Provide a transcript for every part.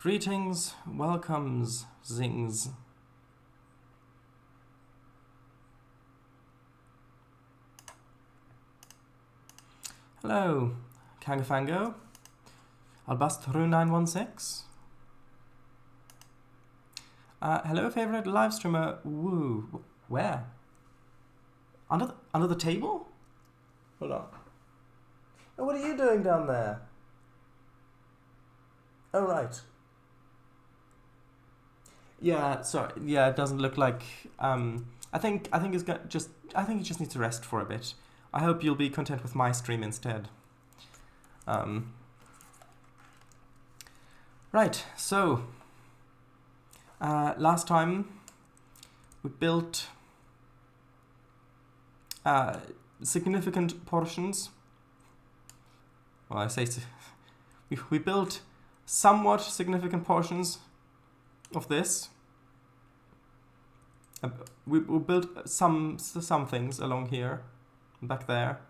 Greetings, welcomes, zings. Hello, Kangafango. Albastro916. Hello, favorite live streamer. Woo. Where? Under the table? Hold on. Oh, what are you doing down there? Oh, right. Yeah, sorry. Yeah, it doesn't look like. I think it's just. I think he just needs to rest for a bit. I hope you'll be content with my stream instead. Right. So, last time we built significant portions. Well, I say we built somewhat significant portions of this. We built some things along here, back there.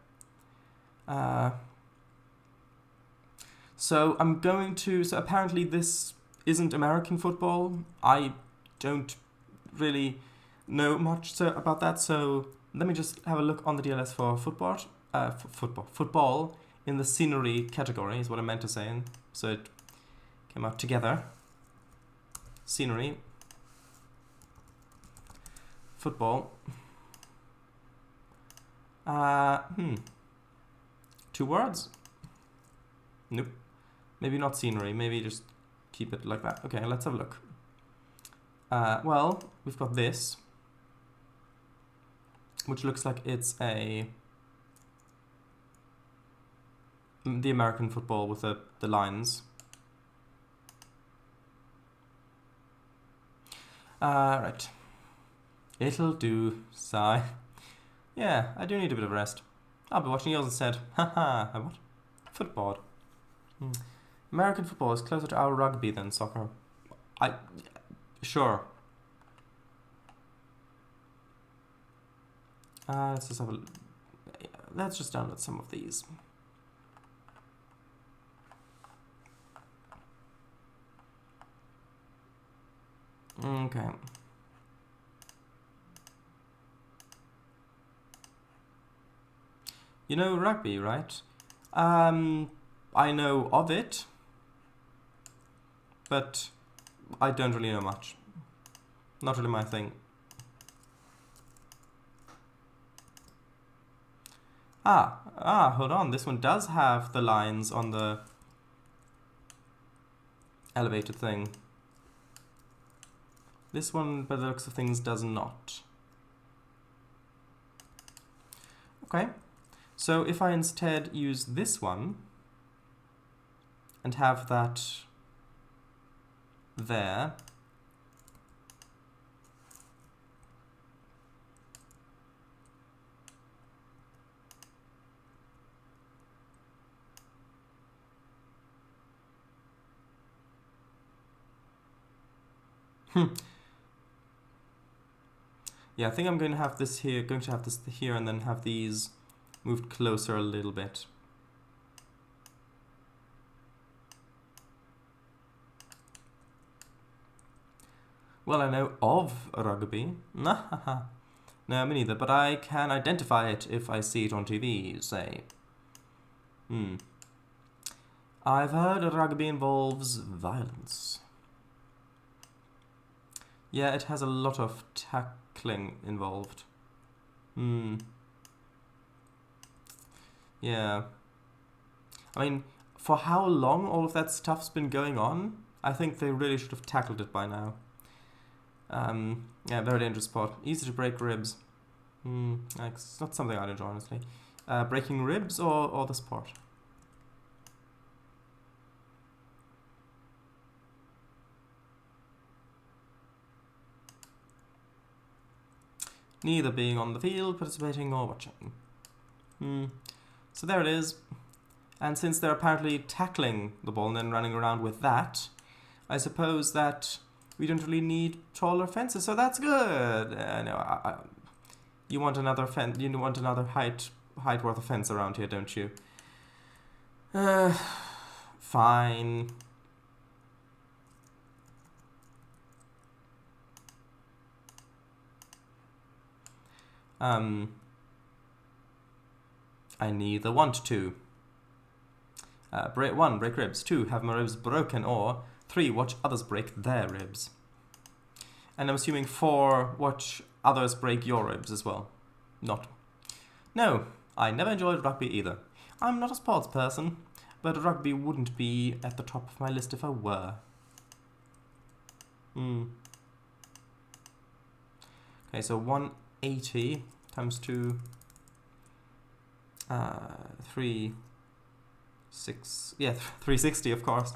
So I'm going to. So apparently this isn't American football. I don't really know much about that. So let me just have a look on the DLS for football. Football in the scenery category is what I meant to say. So it came out together. Scenery. Football. 2 words? Nope. Maybe not scenery. Maybe just keep it like that. Okay, let's have a look. Well, we've got this, which looks like it's the American football with the lines. Right. It'll do, sigh. Yeah, I do need a bit of rest. I'll be watching yours instead. Haha, what? Football. American football is closer to our rugby than soccer. Sure. Let's just have a. Let's just download some of these. Okay. You know rugby, right? I know of it, but I don't really know much. Not really my thing. Hold on. This one does have the lines on the elevated thing. This one, by the looks of things, does not. Okay. So if I instead use this one and have that there, yeah, I think I'm going to have this here, and then have these moved closer a little bit. Well, I know of rugby. No, me neither, but I can identify it if I see it on TV, say. I've heard rugby involves violence. Yeah, it has a lot of tackling involved. Yeah. I mean, for how long all of that stuff's been going on, I think they really should have tackled it by now. Yeah, very dangerous sport. Easy to break ribs. It's not something I'd enjoy, honestly. Breaking ribs or the sport? Neither being on the field, participating, or watching. So there it is. And since they're apparently tackling the ball and then running around with that, I suppose that we don't really need taller fences, so that's good. No, you want another fence? You want another height worth of fence around here, don't you? Fine. I neither want to. 1. Break ribs. 2. Have my ribs broken. Or 3. Watch others break their ribs. And I'm assuming 4. Watch others break your ribs as well. Not. No, I never enjoyed rugby either. I'm not a sports person, but rugby wouldn't be at the top of my list if I were. Okay, so 180 times 2, 360 of course.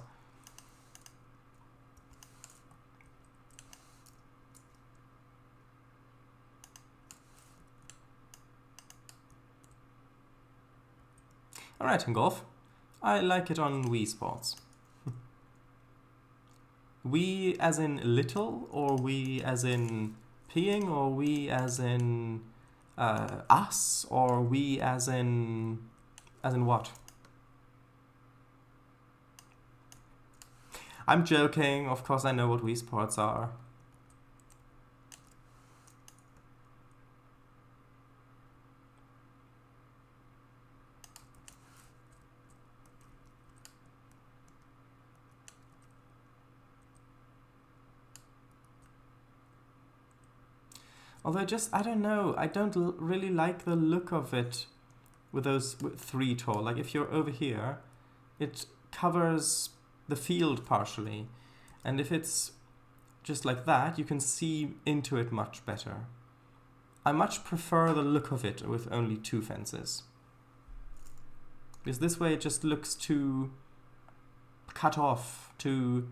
Alright, in golf. I like it on Wii Sports. Wii as in little, or Wii as in peeing, or Wii as in us, or Wii as in what? I'm joking, of course I know what Wii Sports are. Although I don't know, I don't really like the look of it with those 3 tall. Like if you're over here, it covers the field partially. And if it's just like that, you can see into it much better. I much prefer the look of it with only 2 fences. Because this way it just looks too cut off, too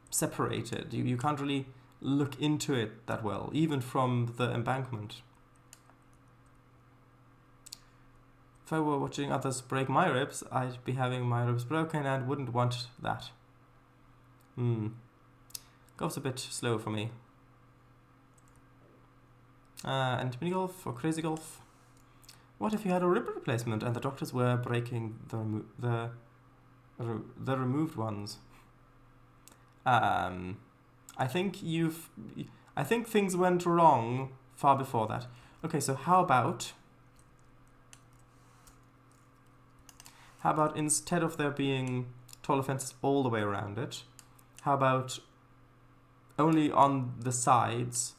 separated. You can't really look into it that well, even from the embankment. If I were watching others break my ribs, I'd be having my ribs broken and wouldn't want that. Golf's a bit slow for me. And mini golf or crazy golf? What if you had a rib replacement and the doctors were breaking the removed ones? I think things went wrong far before that. Okay, so how about instead of there being taller fences all the way around it, how about only on the sides?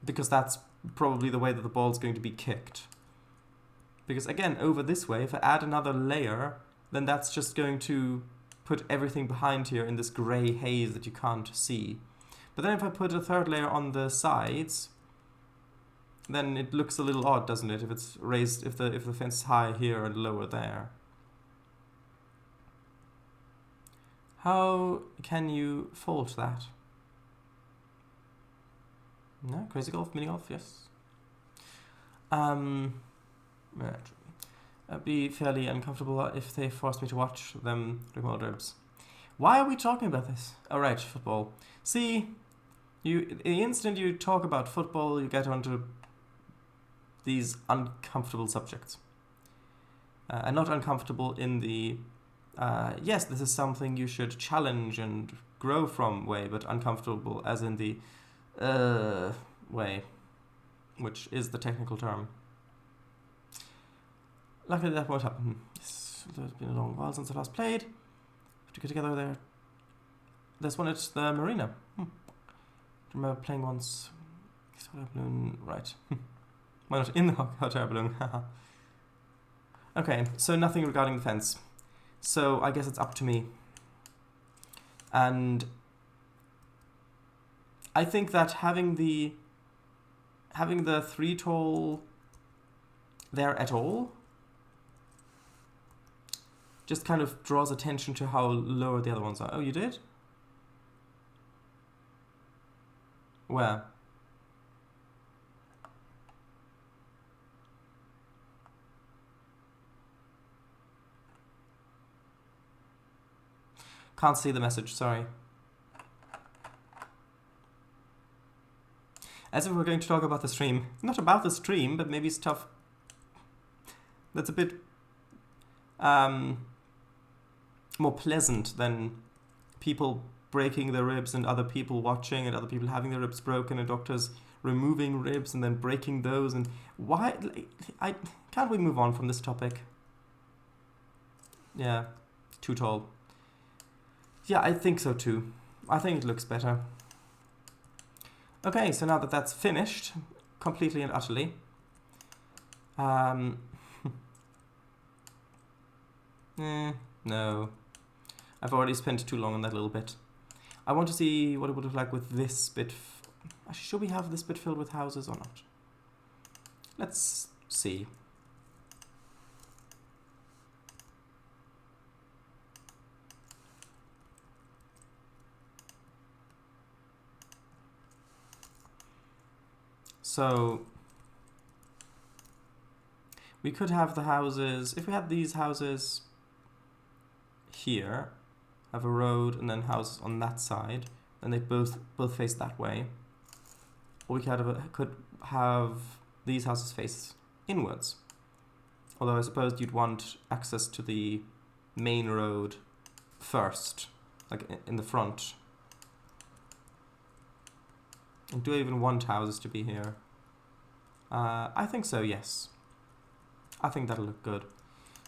Because that's probably the way that the ball's going to be kicked. Because again, over this way, if I add another layer, then that's just going to put everything behind here in this grey haze that you can't see. But then if I put a 3rd layer on the sides, then it looks a little odd, doesn't it? If it's raised, if the fence is high here and lower there. How can you fault that? No, crazy golf, mini golf, yes. It'd be fairly uncomfortable if they forced me to watch them remote ribs. Why are we talking about this? Alright, football. See, the instant you talk about football, you get onto these uncomfortable subjects. And not uncomfortable in the, yes, this is something you should challenge and grow from way, but uncomfortable as in the way, which is the technical term. Luckily that won't happen. Yes, it's been a long while since I last played. Have to get together there. There's one at the marina. I remember playing once. Hot air balloon, right. Why not in the hot air balloon? Okay, so nothing regarding the fence. So I guess it's up to me. And I think that having the 3 tall there at all just kind of draws attention to how lower the other ones are. Oh, you did? Where? Can't see the message, sorry. As if we're going to talk about the stream. Not about the stream, but maybe stuff that's a bit more pleasant than people breaking their ribs and other people watching and other people having their ribs broken and doctors removing ribs and then breaking those, and why? Can't we move on from this topic? Yeah, too tall. Yeah, I think so too. I think it looks better. Okay, so now that that's finished, completely and utterly, no. I've already spent too long on that little bit. I want to see what it would look like with this bit. Actually, should we have this bit filled with houses or not? Let's see. So we could have the houses, if we had these houses here, have a road and then houses on that side, and they both face that way. Or we could have these houses face inwards. Although I suppose you'd want access to the main road first, like in the front. And do I even want houses to be here? I think so, yes. I think that'll look good.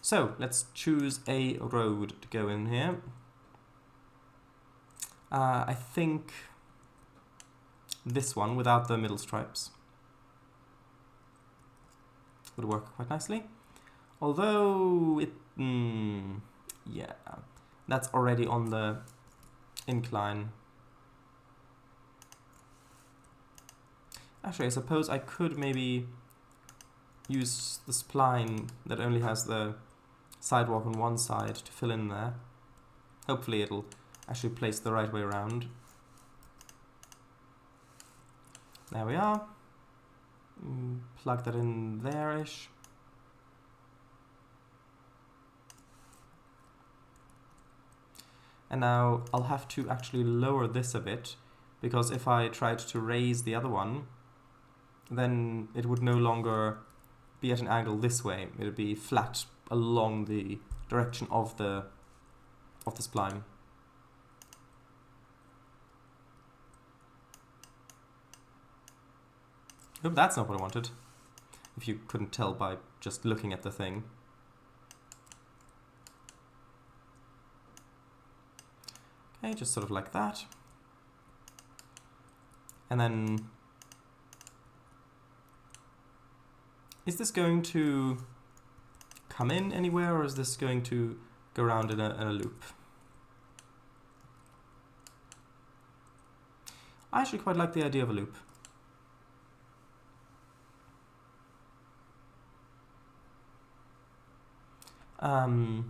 So, let's choose a road to go in here. I think this one, without the middle stripes, would work quite nicely. Although, yeah, that's already on the incline. Actually, I suppose I could maybe use the spline that only has the sidewalk on one side to fill in there. Hopefully it'll actually place the right way around. There we are. Plug that in there-ish. And now I'll have to actually lower this a bit, because if I tried to raise the other one, then it would no longer be at an angle this way. It would be flat along the direction of the spline. Hope that's not what I wanted, if you couldn't tell by just looking at the thing. Okay, just sort of like that. And then, is this going to come in anywhere, or is this going to go around in a loop? I actually quite like the idea of a loop. I've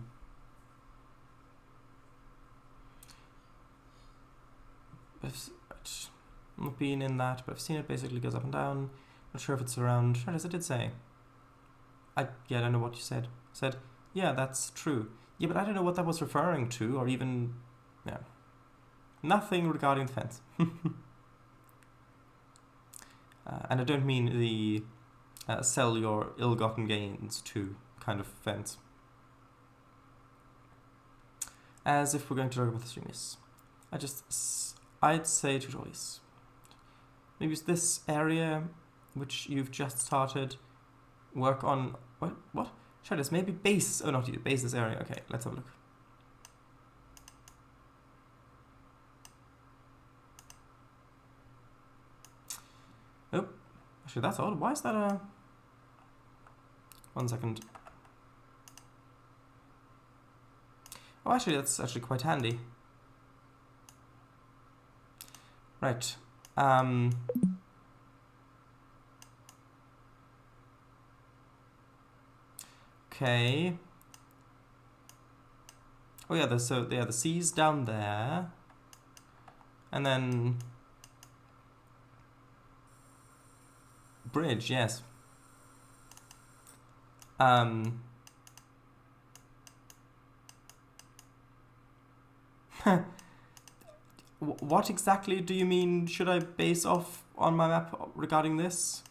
not been in that, but I've seen it basically goes up and down. Not sure if it's around. As I did say. I don't know what you said. I said, yeah, that's true. Yeah, but I don't know what that was referring to, or even, yeah, nothing regarding the fence. And I don't mean the sell your ill-gotten gains to kind of fence. As if we're going to talk about the streamies. I'd say tutorials. Maybe use this area, which you've just started, work on, what? Shadows, maybe base, oh not you, base this area. Okay, let's have a look. Oh, actually that's odd. Why is that a... 1 second. Oh, actually that's actually quite handy. Right. Okay. Oh yeah, the C's down there, and then bridge. Yes. What exactly do you mean should I base off on my map regarding this?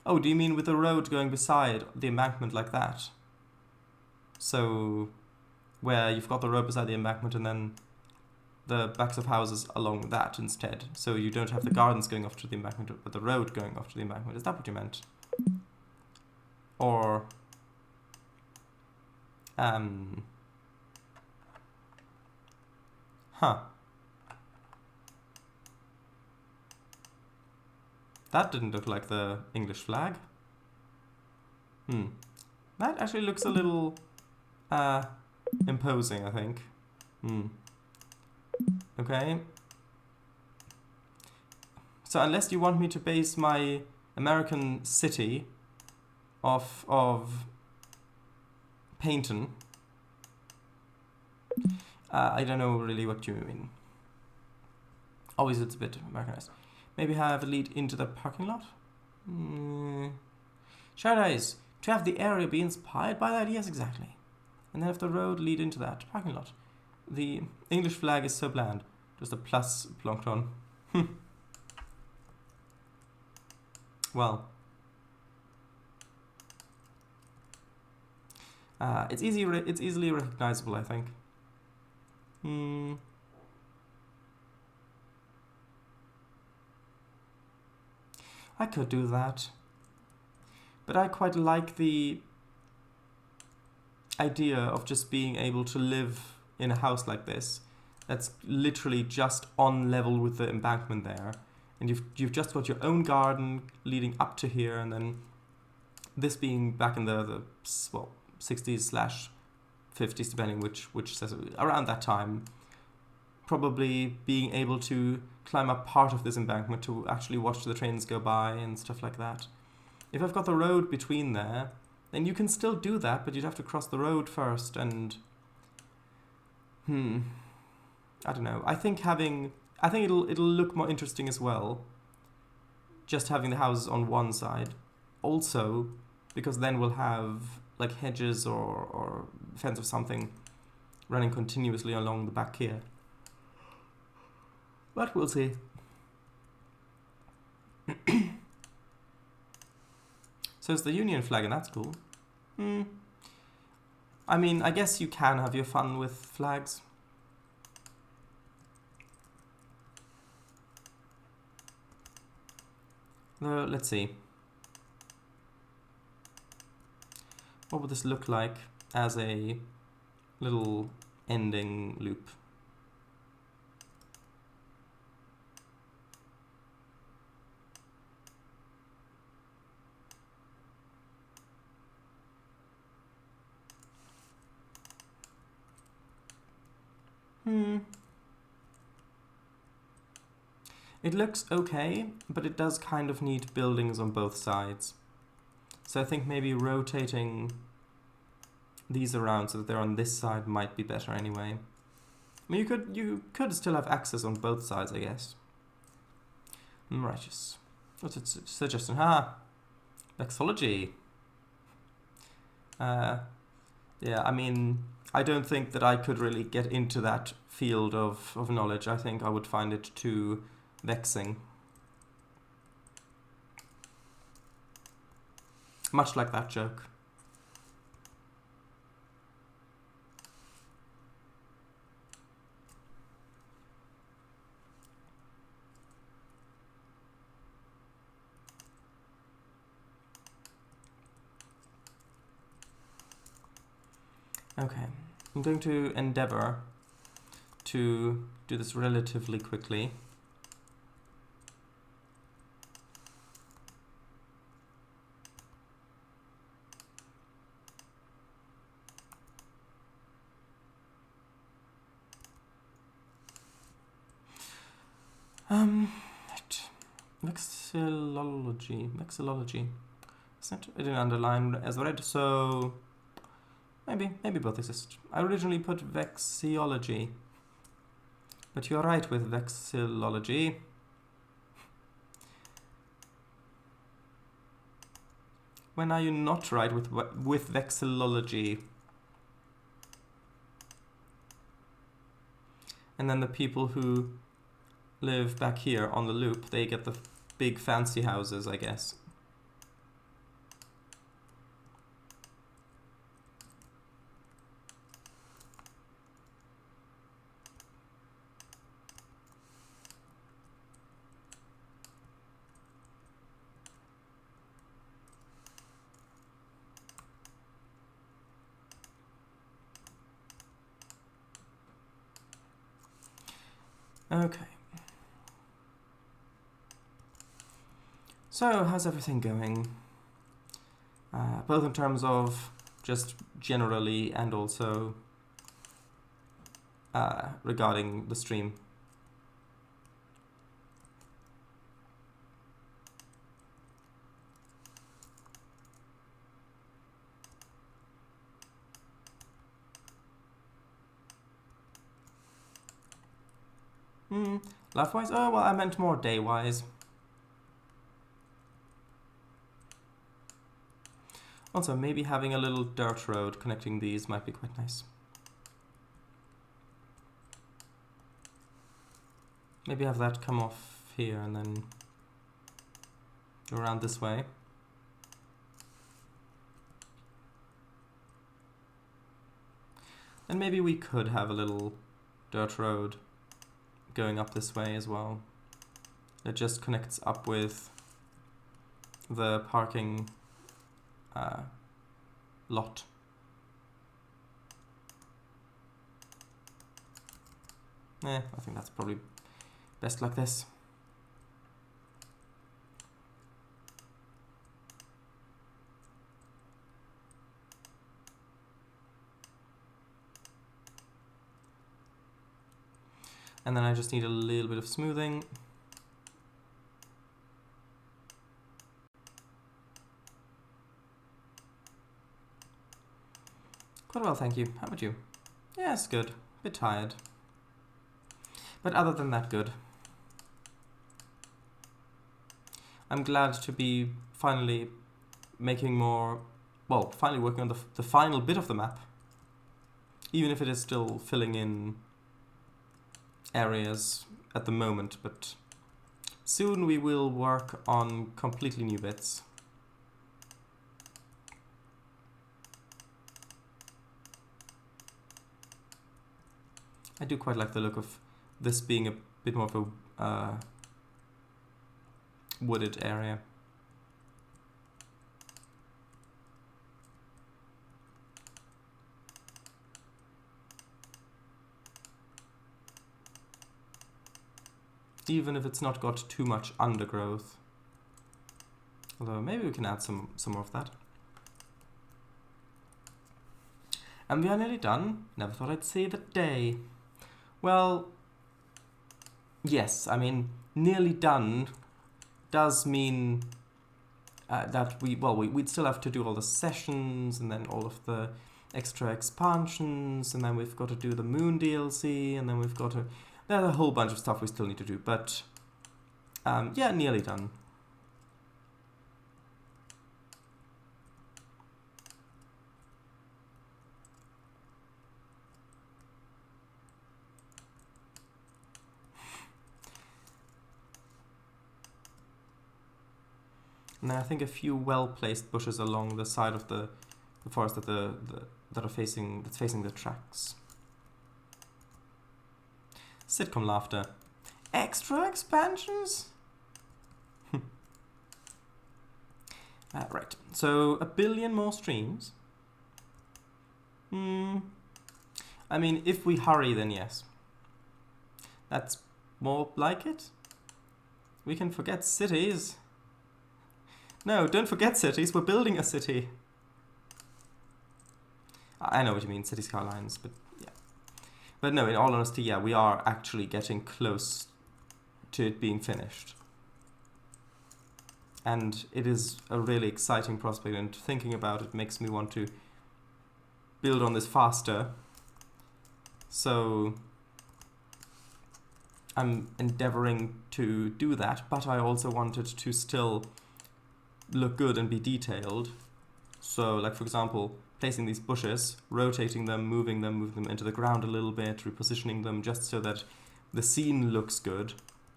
Oh, do you mean with the road going beside the embankment like that? So, where you've got the road beside the embankment and then the backs of houses along that instead, so you don't have the gardens going off to the embankment, but the road going off to the embankment. Is that what you meant? Or huh. That didn't look like the English flag. That actually looks a little imposing, I think. Okay. So unless you want me to base my American city off of Paynton, I don't know really what you mean. Always it's a bit Americanized. Maybe have a lead into the parking lot? Shadows. To have the area be inspired by that? Yes, exactly. And then have the road lead into that parking lot. The English flag is so bland. Just a plus plonked on. Well. It's easily recognizable, I think. I could do that. But I quite like the idea of just being able to live in a house like this that's literally just on level with the embankment there, and you've just got your own garden leading up to here, and then this being back in the 60s/50s, depending which says it, around that time, probably being able to climb up part of this embankment to actually watch the trains go by and stuff like that. If I've got the road between there, then you can still do that, but you'd have to cross the road first, and I don't know. I think it'll look more interesting as well, just having the houses on one side. Also, because then we'll have like hedges or fence or something running continuously along the back here. But we'll see. So it's the Union flag, and that's cool. I mean, I guess you can have your fun with flags. Let's see. What would this look like as a little ending loop? It looks okay, but it does kind of need buildings on both sides. So I think maybe rotating these around so that they're on this side might be better anyway. I mean, you could still have access on both sides, I guess. Righteous. What's it suggesting? Vexology. Yeah, I mean, I don't think that I could really get into that field of knowledge. I think I would find it too vexing. Much like that joke. Okay, I'm going to endeavor to do this relatively quickly. Vexillology. I didn't underline as read, so maybe both exist. I originally put vexiology, but you're right with vexillology. When are you not right with vexillology? And then the people who live back here on the loop, they get the big fancy houses, I guess. Okay. So, how's everything going? Both in terms of just generally and also regarding the stream. Life-wise? Oh, well, I meant more day-wise. Also, maybe having a little dirt road connecting these might be quite nice. Maybe have that come off here and then go around this way. And maybe we could have a little dirt road going up this way as well. It just connects up with the parking lot. I think that's probably best like this. And then I just need a little bit of smoothing. Quite well, thank you. How about you? Yes, good. Bit tired. But other than that, good. I'm glad to be finally making more... Well, finally working on the final bit of the map. Even if it is still filling in areas at the moment, but soon we will work on completely new bits. I do quite like the look of this being a bit more of a wooded area. Even if it's not got too much undergrowth. Although maybe we can add some more of that. And we are nearly done. Never thought I'd say the day. Well, yes, I mean, nearly done does mean that we'd still have to do all the sessions and then all of the extra expansions, and then we've got to do the Moon DLC, and then we've got to... There's a whole bunch of stuff we still need to do, but yeah, nearly done. And I think a few well-placed bushes along the side of the forest that are facing the tracks. Sitcom laughter. Extra expansions? Right. So 1 billion more streams. I mean, if we hurry, then yes. That's more like it. We can forget cities. No, don't forget cities. We're building a city. I know what you mean, city skylines, but yeah. But no, in all honesty, yeah, we are actually getting close to it being finished. And it is a really exciting prospect, and thinking about it makes me want to build on this faster. So I'm endeavoring to do that, but I also wanted to still look good and be detailed. So, like, for example, placing these bushes, rotating them, moving them into the ground a little bit, repositioning them just so that the scene looks good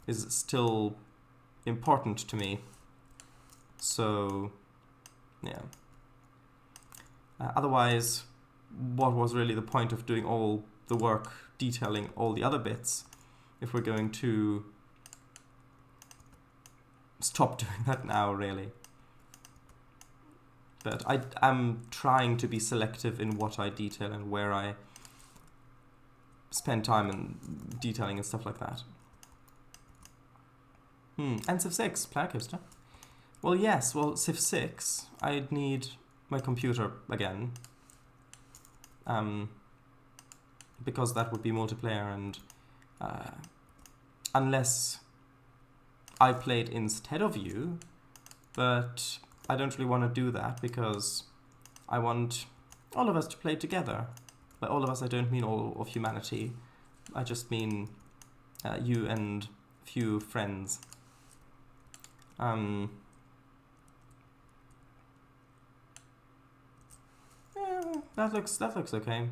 is still important to me. So, yeah. Otherwise, what was really the point of doing all the work detailing all the other bits if we're going to stop doing that now, really? But I'm trying to be selective in what I detail and where I spend time in detailing and stuff like that. And Civ 6, player coaster. Well, yes, well, Civ 6, I'd need my computer again. Because that would be multiplayer, and unless I played instead of you, but I don't really want to do that because I want all of us to play together. By all of us, I don't mean all of humanity. I just mean you and a few friends. Yeah, that looks okay.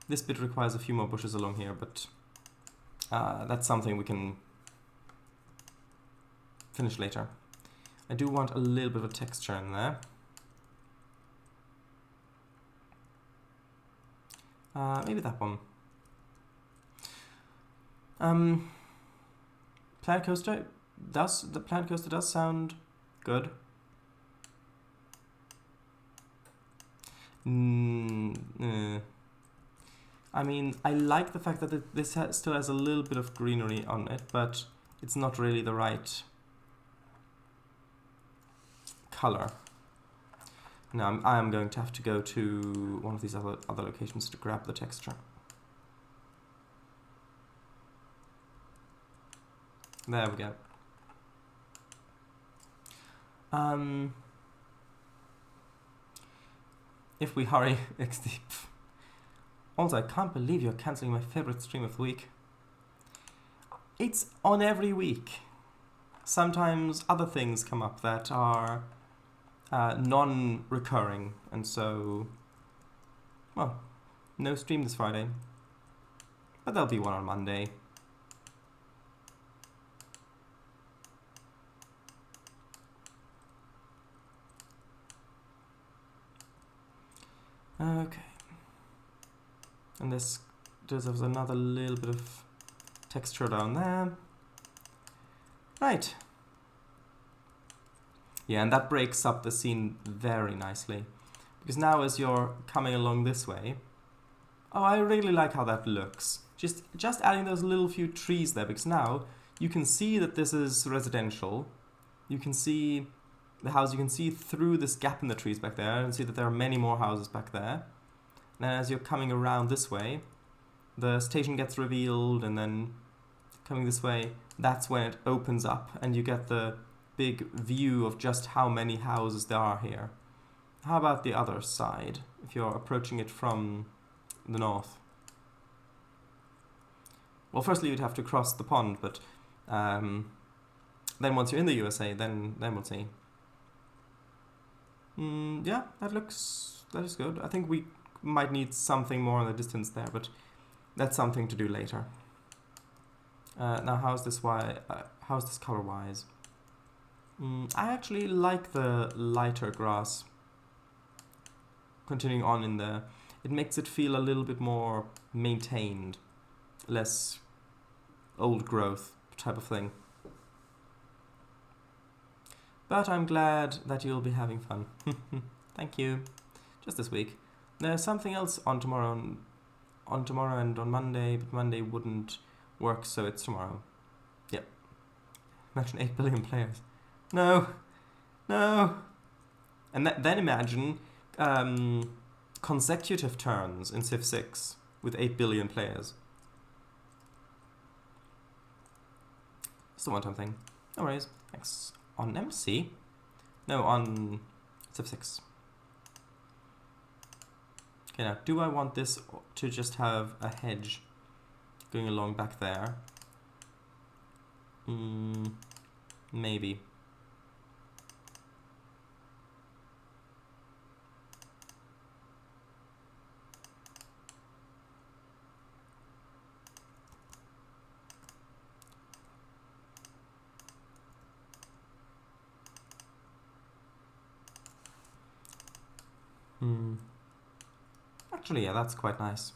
This bit requires a few more bushes along here, but that's something we can finish later. I do want a little bit of a texture in there. Maybe that one. Planet coaster the planet coaster does sound good. I mean, I like the fact that this still has a little bit of greenery on it, but it's not really the right color. Now I am going to have to go to one of these other locations to grab the texture. There we go. If we hurry, XD. Also, I can't believe you're cancelling my favorite stream of the week. It's on every week. Sometimes other things come up that are non-recurring, and so, well, no stream this Friday. But there'll be one on Monday. Okay. And this deserves another little bit of texture down there. Right. Yeah, and that breaks up the scene very nicely. Because now as you're coming along this way... Oh, I really like how that looks. Just adding those little few trees there, because now you can see that this is residential. You can see the house, you can see through this gap in the trees back there, and see that there are many more houses back there. And then as you're coming around this way, the station gets revealed, and then coming this way, that's when it opens up, and you get the big view of just how many houses there are here. How about the other side, if you're approaching it from the north? Well, firstly you'd have to cross the pond, but then once you're in the USA, then we'll see. Yeah, that is good. I think we might need something more in the distance there, but that's something to do later. Now, how's this color-wise? I actually like the lighter grass continuing on in there. It makes it feel a little bit more maintained, less old growth type of thing. But I'm glad that you'll be having fun. Thank you. Just this week. There's something else on tomorrow and on Monday, but Monday wouldn't work, so it's tomorrow. Yep. Imagine 8 billion players. No. And then imagine consecutive turns in Civ 6 with 8 billion players. It's a one-time thing. No worries. Thanks. On MC? No, on Civ 6. Okay, now, do I want this to just have a hedge going along back there? Maybe. Actually, yeah, that's quite nice.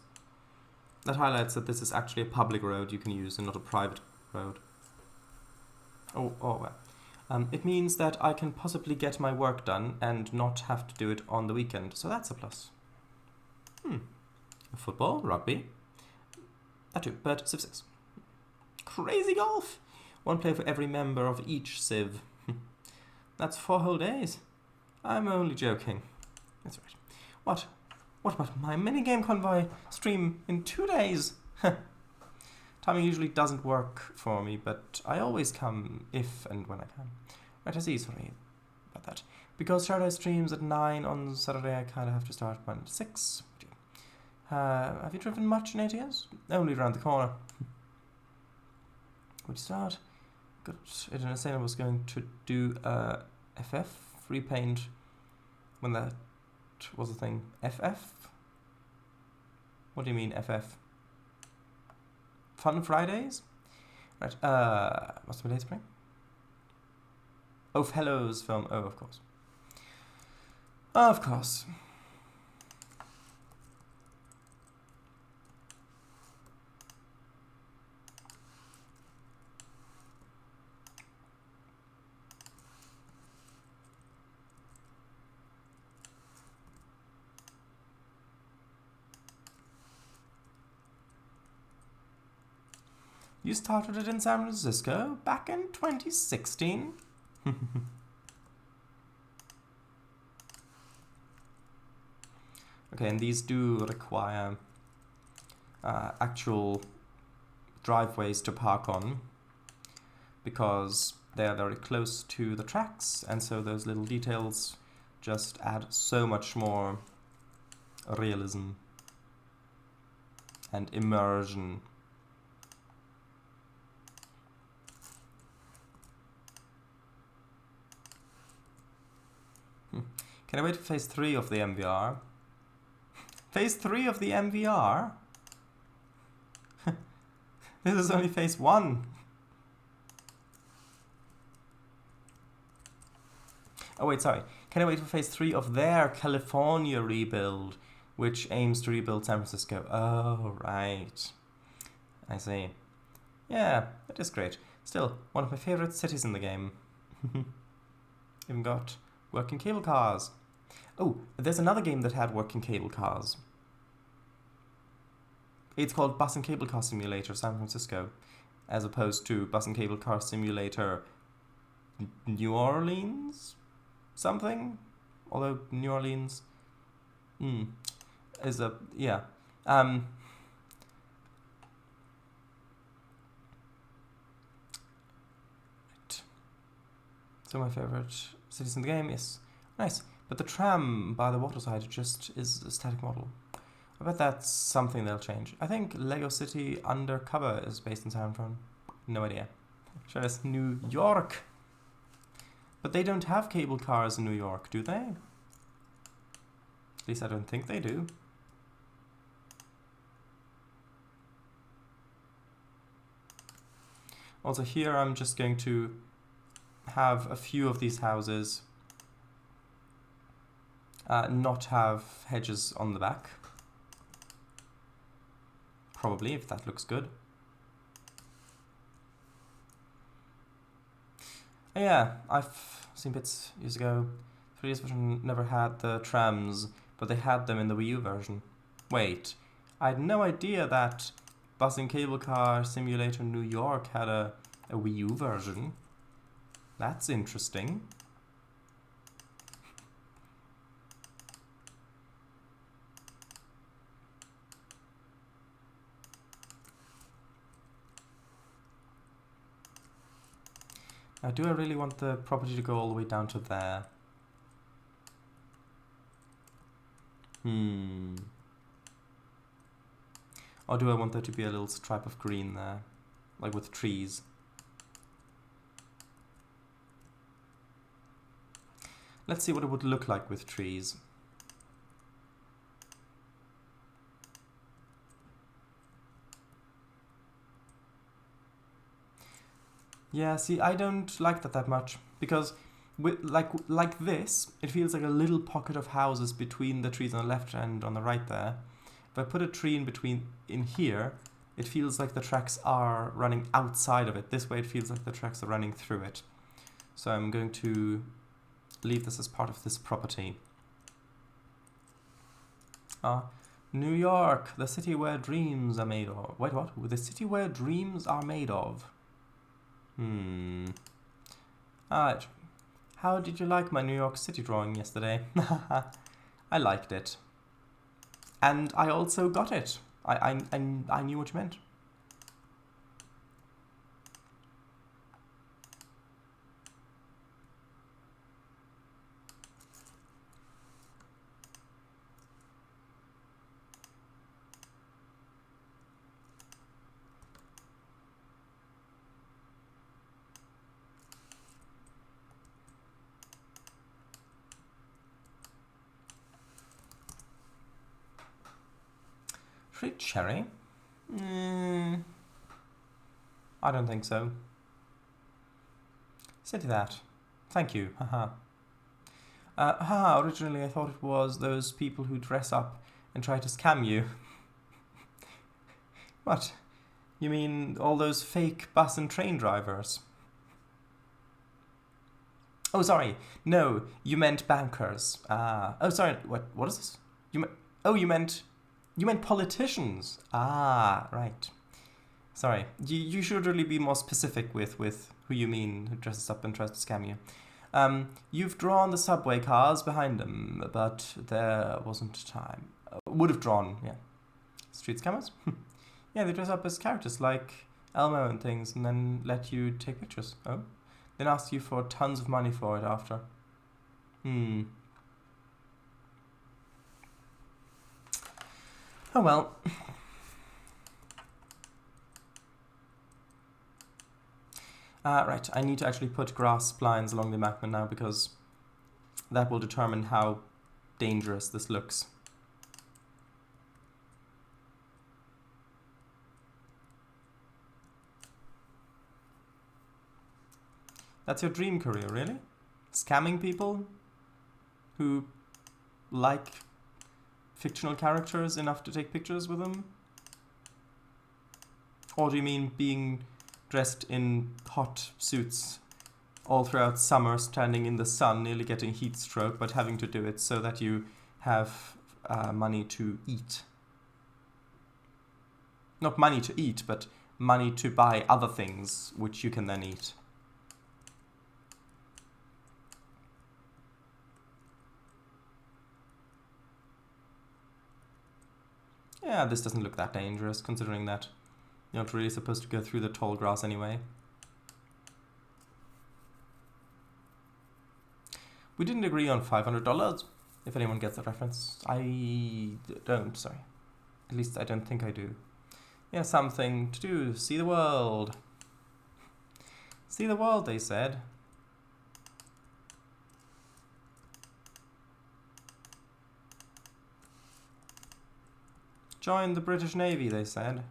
That highlights that this is actually a public road you can use and not a private road. Oh well. It means that I can possibly get my work done and not have to do it on the weekend, so that's a plus. Football, rugby, that too, but Civ 6. Crazy golf! 1 player for every member of each civ. That's 4 whole days. I'm only joking. That's right. What about my minigame convoy stream in 2 days? Timing usually doesn't work for me, but I always come if and when I can. Right, I see, sorry about that. Because Saturday streams at 9 on Saturday, I kind of have to start at 6. Have you driven much in 8 years? Only around the corner. Would you start? Got it in a second. I was going to do FF, repaint, when that was a thing. FF? What do you mean, FF? Fun Fridays? Right, what's the date spring? Oh, Fellows film. Oh, of course. Of course. You started it in San Francisco back in 2016? Okay, and these do require actual driveways to park on because they are very close to the tracks, and so those little details just add so much more realism and immersion. Can I wait for phase 3 of the MVR? Phase 3 of the MVR? This is only phase 1. Oh wait, sorry. Can I wait for phase 3 of their California rebuild, which aims to rebuild San Francisco? Oh, right. I see. Yeah, that is great. Still, one of my favorite cities in the game. Even got working cable cars. Oh, there's another game that had working cable cars. It's called Bus and Cable Car Simulator San Francisco, as opposed to Bus and Cable Car Simulator New Orleans something? Although New Orleans is a, yeah. Right. So my favorite cities in the game, yes. Nice. But the tram by the waterside just is a static model. I bet that's something they'll change. I think Lego City Undercover is based in San Fran. No idea. Sure, it's New York. But they don't have cable cars in New York, do they? At least I don't think they do. Also here I'm just going to have a few of these houses not have hedges on the back. Probably, if that looks good. Yeah, I've seen bits years ago. 3DS version never had the trams, but they had them in the Wii U version. Wait, I had no idea that Bus and Cable Car Simulator New York had a Wii U version. That's interesting. Now, do I really want the property to go all the way down to there? Or do I want there to be a little stripe of green there? Like with trees? Let's see what it would look like with trees. Yeah, see, I don't like that much, because with, like this, it feels like a little pocket of houses between the trees on the left and on the right there. If I put a tree in here, it feels like the tracks are running outside of it. This way it feels like the tracks are running through it. So I'm going to leave this as part of this property. New York, the city where dreams are made of. Wait, what? The city where dreams are made of. Alright. How did you like my New York City drawing yesterday? I liked it. And I also got it. I knew what you meant. Fruit cherry? I don't think so. Say to that. Thank you. Haha. Originally I thought it was those people who dress up and try to scam you. What? You mean all those fake bus and train drivers? Oh, sorry. No, you meant bankers. Oh, sorry. What is this? You meant politicians. Right. Sorry. You should really be more specific with who you mean who dresses up and tries to scam you. You've drawn the subway cars behind them, but there wasn't time. Would have drawn, yeah. Street scammers? Yeah, they dress up as characters like Elmo and things and then let you take pictures. Oh? Then ask you for tons of money for it after. Oh well. Right, I need to actually put grass blinds along the embankment now because that will determine how dangerous this looks. That's your dream career, really? Scamming people who like fictional characters enough to take pictures with them? Or do you mean being dressed in hot suits all throughout summer, standing in the sun, nearly getting heat stroke, but having to do it so that you have money to eat? Not money to eat, but money to buy other things which you can then eat. Yeah, this doesn't look that dangerous, considering that you're not really supposed to go through the tall grass anyway. We didn't agree on $500, if anyone gets the reference. I don't, sorry. At least I don't think I do. Yeah, something to do. See the world. See the world, they said. Join the British Navy, they said.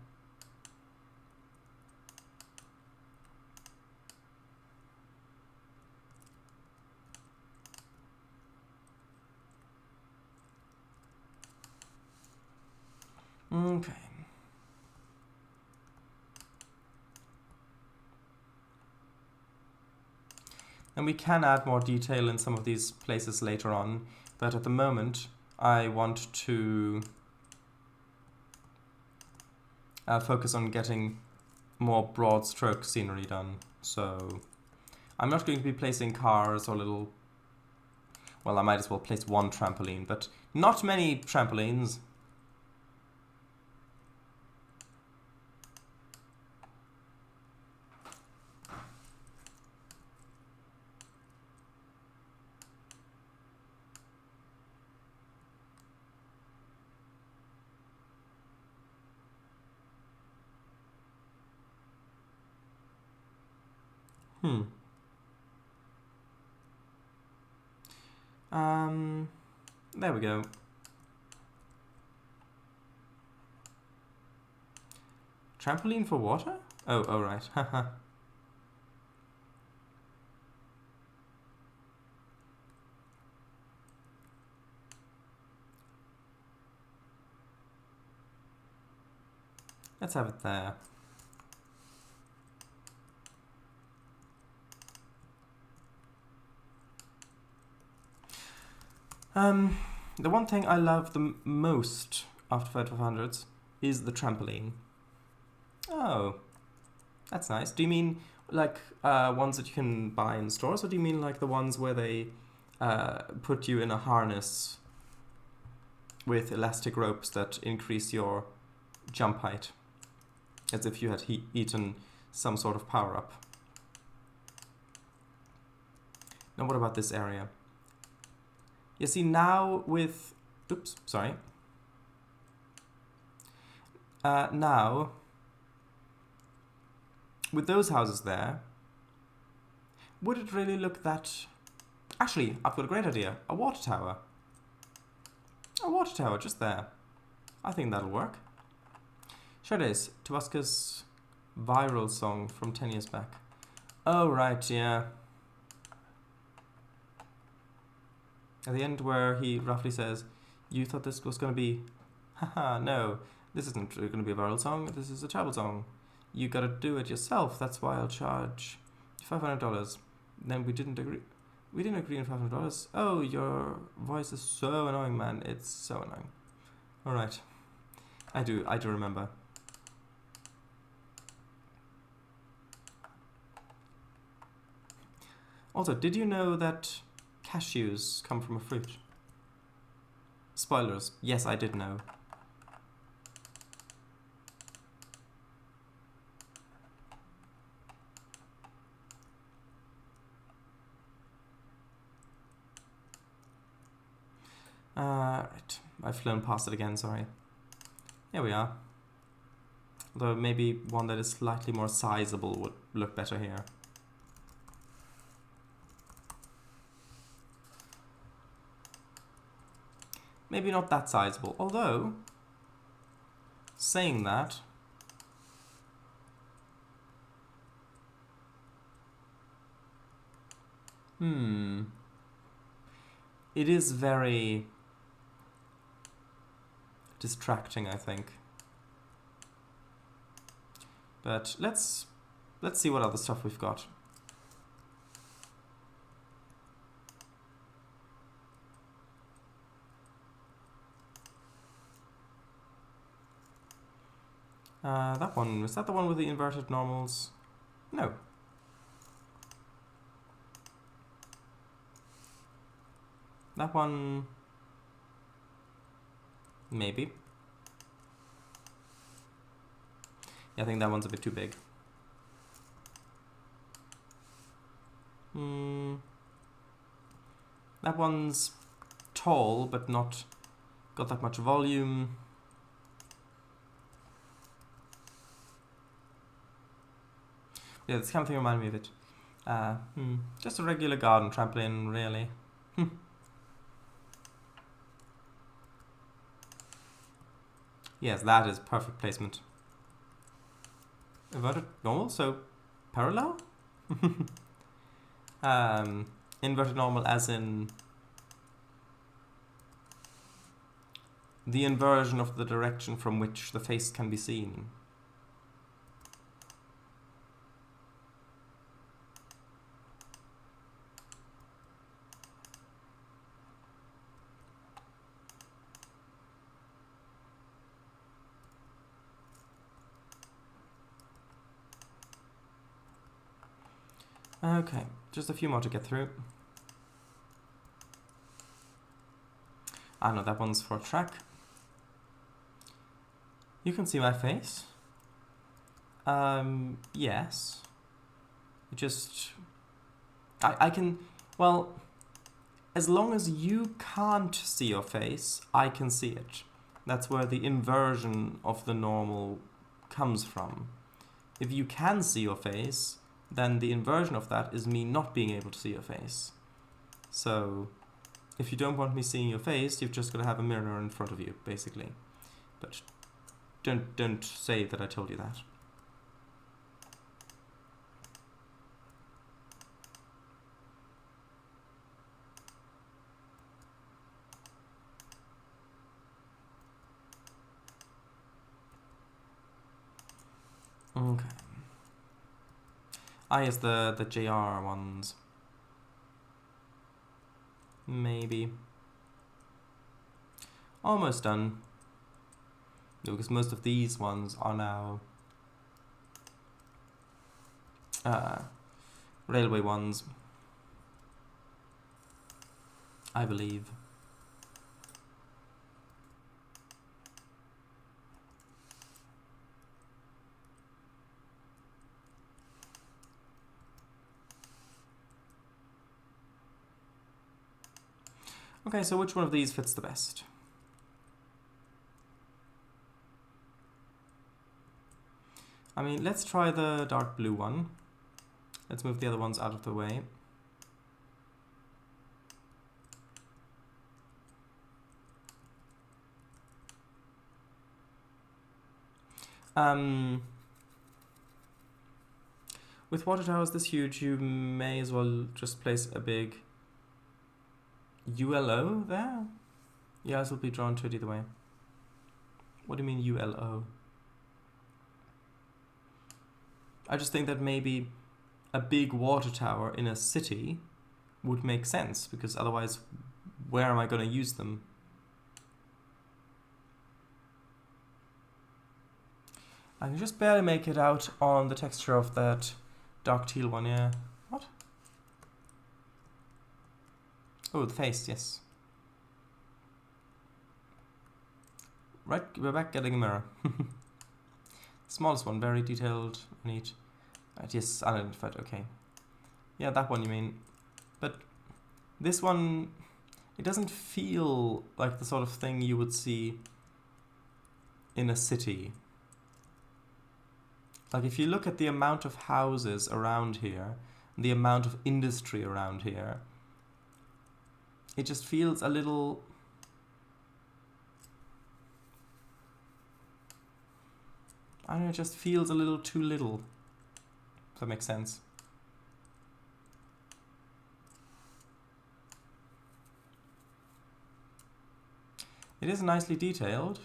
Okay. And we can add more detail in some of these places later on, but at the moment I want to focus on getting more broad stroke scenery done. So I'm not going to be placing cars or little... Well, I might as well place one trampoline, but not many trampolines. There we go. Trampoline for water? Oh, right. Haha. Let's have it there. The one thing I love the most after 500s is the trampoline. Oh. That's nice. Do you mean like ones that you can buy in stores, or do you mean like the ones where they put you in a harness with elastic ropes that increase your jump height, as if you had eaten some sort of power-up? Now what about this area? You see, now with... Oops, sorry. Now, with those houses there, would it really look that... Actually, I've got a great idea. A water tower. A water tower just there. I think that'll work. Sure it is. Tuvaska's viral song from 10 years back. Oh, right, yeah. At the end where he roughly says, you thought this was going to be... Haha, no. This isn't going to be a viral song. This is a travel song. You gotta do it yourself. That's why I'll charge $500. Then we didn't agree. We didn't agree on $500. Oh, your voice is so annoying, man. It's so annoying. All right. I do remember. Also, did you know that cashews come from a fruit? Spoilers. Yes, I did know. Right. I've flown past it again, sorry. Here we are. Although maybe one that is slightly more sizable would look better here. Maybe not that sizable, although, saying that, it is very distracting, I think. But let's see what other stuff we've got. That one, is that the one with the inverted normals? No. That one, maybe. Yeah, I think that one's a bit too big. That one's tall, but not got that much volume. Yeah, this kind of thing reminded me of it. Just a regular garden trampoline, really. Yes, that is perfect placement. Inverted normal, so parallel? Inverted normal as in the inversion of the direction from which the face can be seen. Okay, just a few more to get through. Ah no, that one's for a track. You can see my face. Yes. Just... I can... Well, as long as you can't see your face, I can see it. That's where the inversion of the normal comes from. If you can see your face, then the inversion of that is me not being able to see your face. So, if you don't want me seeing your face, you've just got to have a mirror in front of you, basically. But don't say that I told you that. Okay. Ah, yes, the JR ones. Maybe. Almost done. No, because most of these ones are now railway ones, I believe. Okay, so which one of these fits the best? I mean, let's try the dark blue one. Let's move the other ones out of the way. With water towers this huge, you may as well just place a big ULO there? Yeah, this will be drawn to it either way. What do you mean ULO? I just think that maybe a big water tower in a city would make sense, because otherwise, where am I going to use them? I can just barely make it out on the texture of that dark teal one, yeah. What? Oh, the face, yes. Right, we're back getting a mirror. Smallest one, very detailed, neat. Right, yes, unidentified, okay. Yeah, that one you mean. But this one, it doesn't feel like the sort of thing you would see in a city. Like if you look at the amount of houses around here, the amount of industry around here, it just feels a little... I don't know, it just feels a little too little, if that makes sense. It is nicely detailed.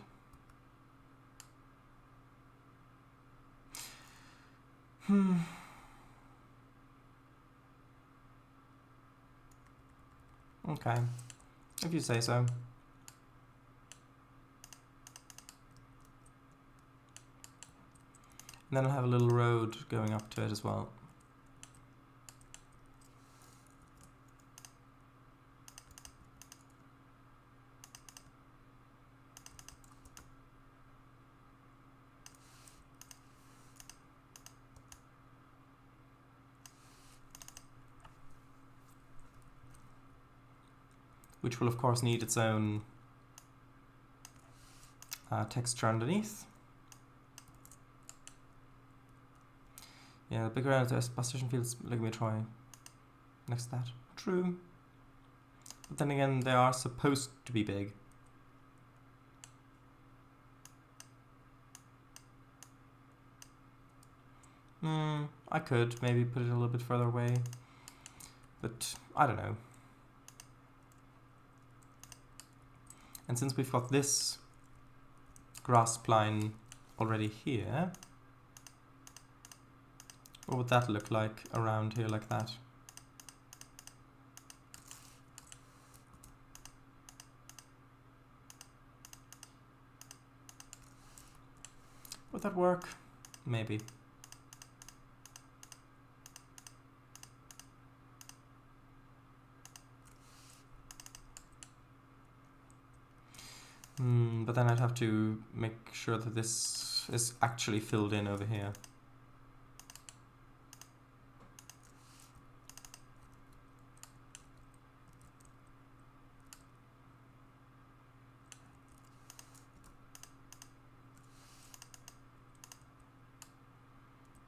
Okay, if you say so. And then I'll have a little road going up to it as well. Which will of course need its own texture underneath. Yeah, the bigger the position feels like me try next to that. True. But then again, they are supposed to be big. I could maybe put it a little bit further away, but I don't know. And since we've got this grasp line already here, what would that look like around here like that? Would that work? Maybe. But then I'd have to make sure that this is actually filled in over here.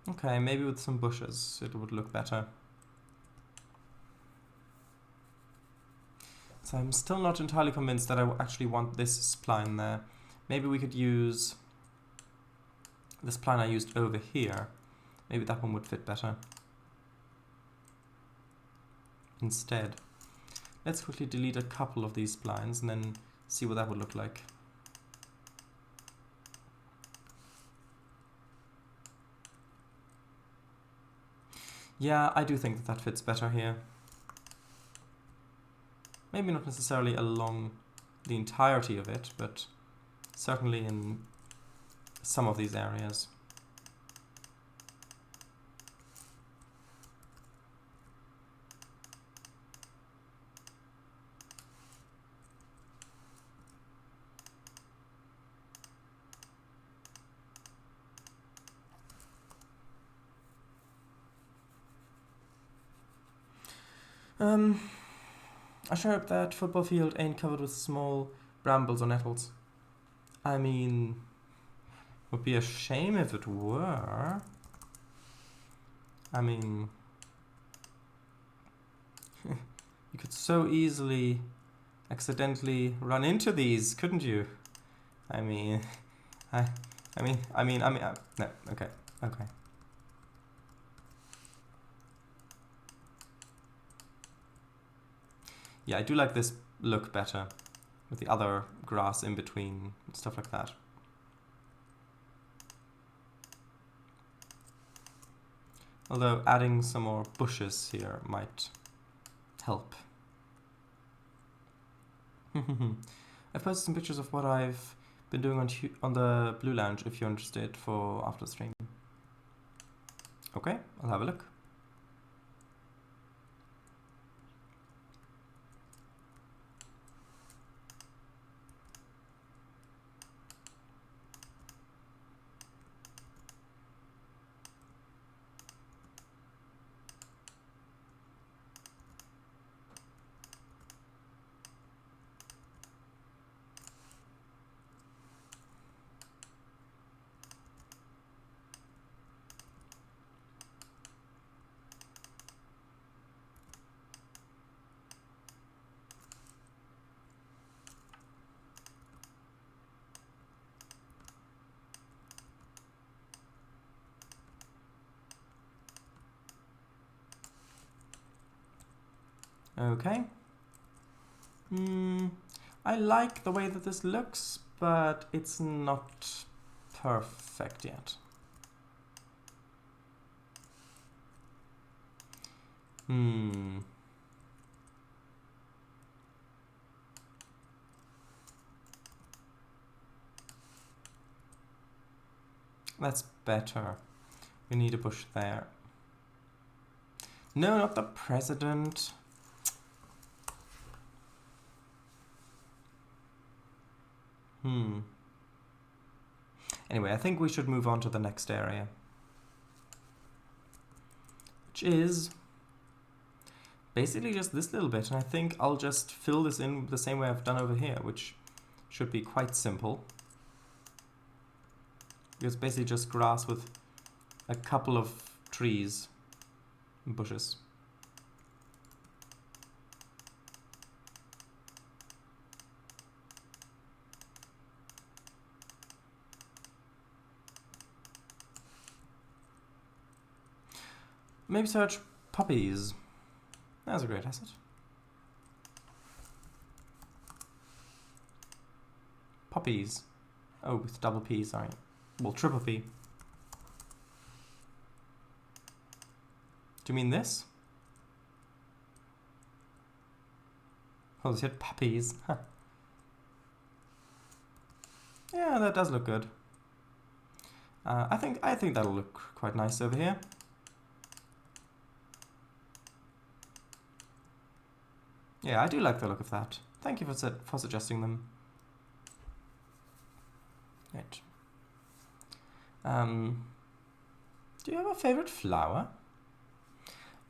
Okay, maybe with some bushes it would look better. So I'm still not entirely convinced that I actually want this spline there. Maybe we could use the spline I used over here. Maybe that one would fit better. Instead, let's quickly delete a couple of these splines and then see what that would look like. Yeah, I do think that that fits better here. Maybe not necessarily along the entirety of it, but certainly in some of these areas. I sure hope that football field ain't covered with small brambles or nettles. I mean, would be a shame if it were. I mean, you could so easily accidentally run into these, couldn't you? I mean, no, okay. Yeah, I do like this look better with the other grass in between and stuff like that. Although adding some more bushes here might help. I've posted some pictures of what I've been doing on the Blue Lounge if you're interested for after the stream. Okay, I'll have a look. Okay. I like the way that this looks, but it's not perfect yet. That's better. We need a bush there. No, not the president. Anyway, I think we should move on to the next area, which is basically just this little bit, and I think I'll just fill this in the same way I've done over here, which should be quite simple. It's basically just grass with a couple of trees and bushes. Maybe search poppies. That's a great asset. Poppies. Oh, with double P, sorry. Well, triple P. Do you mean this? Oh, they said puppies. Huh. Yeah, that does look good. I think that'll look quite nice over here. Yeah, I do like the look of that. Thank you for suggesting them. Right. Do you have a favorite flower?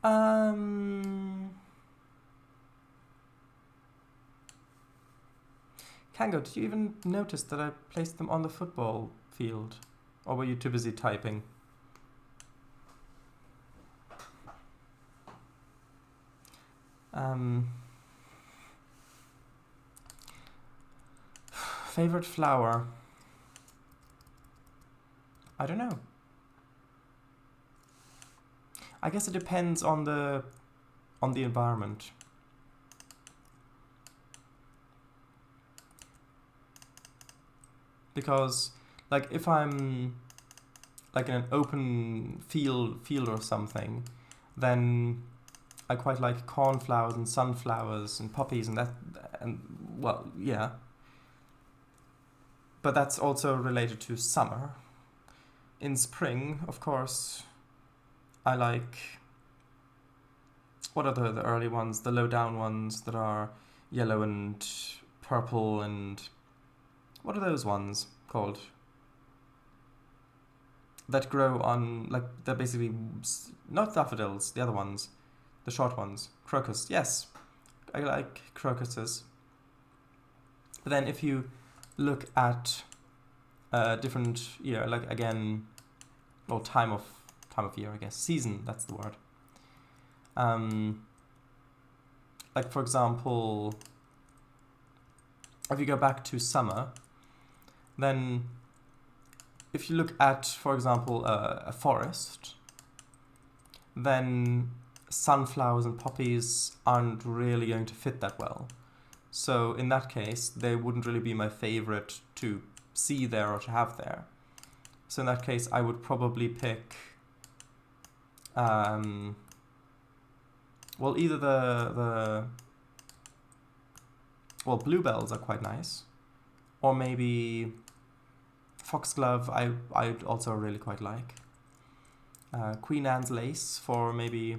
Kango, did you even notice that I placed them on the football field? Or were you too busy typing? Favorite flower? I don't know. I guess it depends on the environment. Because like if I'm like in an open field or something, then I quite like cornflowers and sunflowers and poppies and that, and well, yeah. But that's also related to summer. In spring, of course, I like, what are the early ones, the low down ones that are yellow and purple, and what are those ones called? That grow on, like, they're basically, not daffodils, the other ones. The short ones. Crocus, yes. I like crocuses. But then if you look at different year, like again, well, time of year, I guess. Season, that's the word. Like for example, if you go back to summer, then if you look at, for example, a forest, then sunflowers and poppies aren't really going to fit that well. So in that case, they wouldn't really be my favorite to see there or to have there. So in that case, I would probably pick, well, either well, bluebells are quite nice, or maybe foxglove I'd also really quite like. Queen Anne's lace for maybe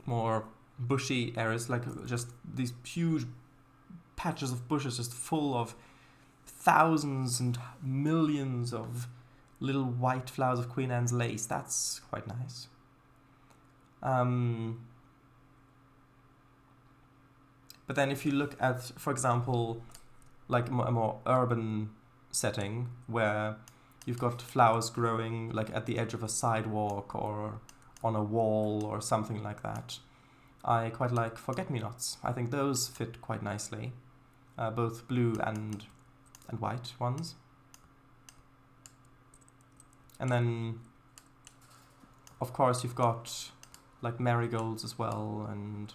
more bushy areas, like just these huge patches of bushes just full of thousands and millions of little white flowers of Queen Anne's lace. That's quite nice. But then if you look at, for example, like a more urban setting where you've got flowers growing like at the edge of a sidewalk or on a wall or something like that, I quite like forget-me-nots. I think those fit quite nicely, both blue and white ones. And then, of course, you've got like marigolds as well, and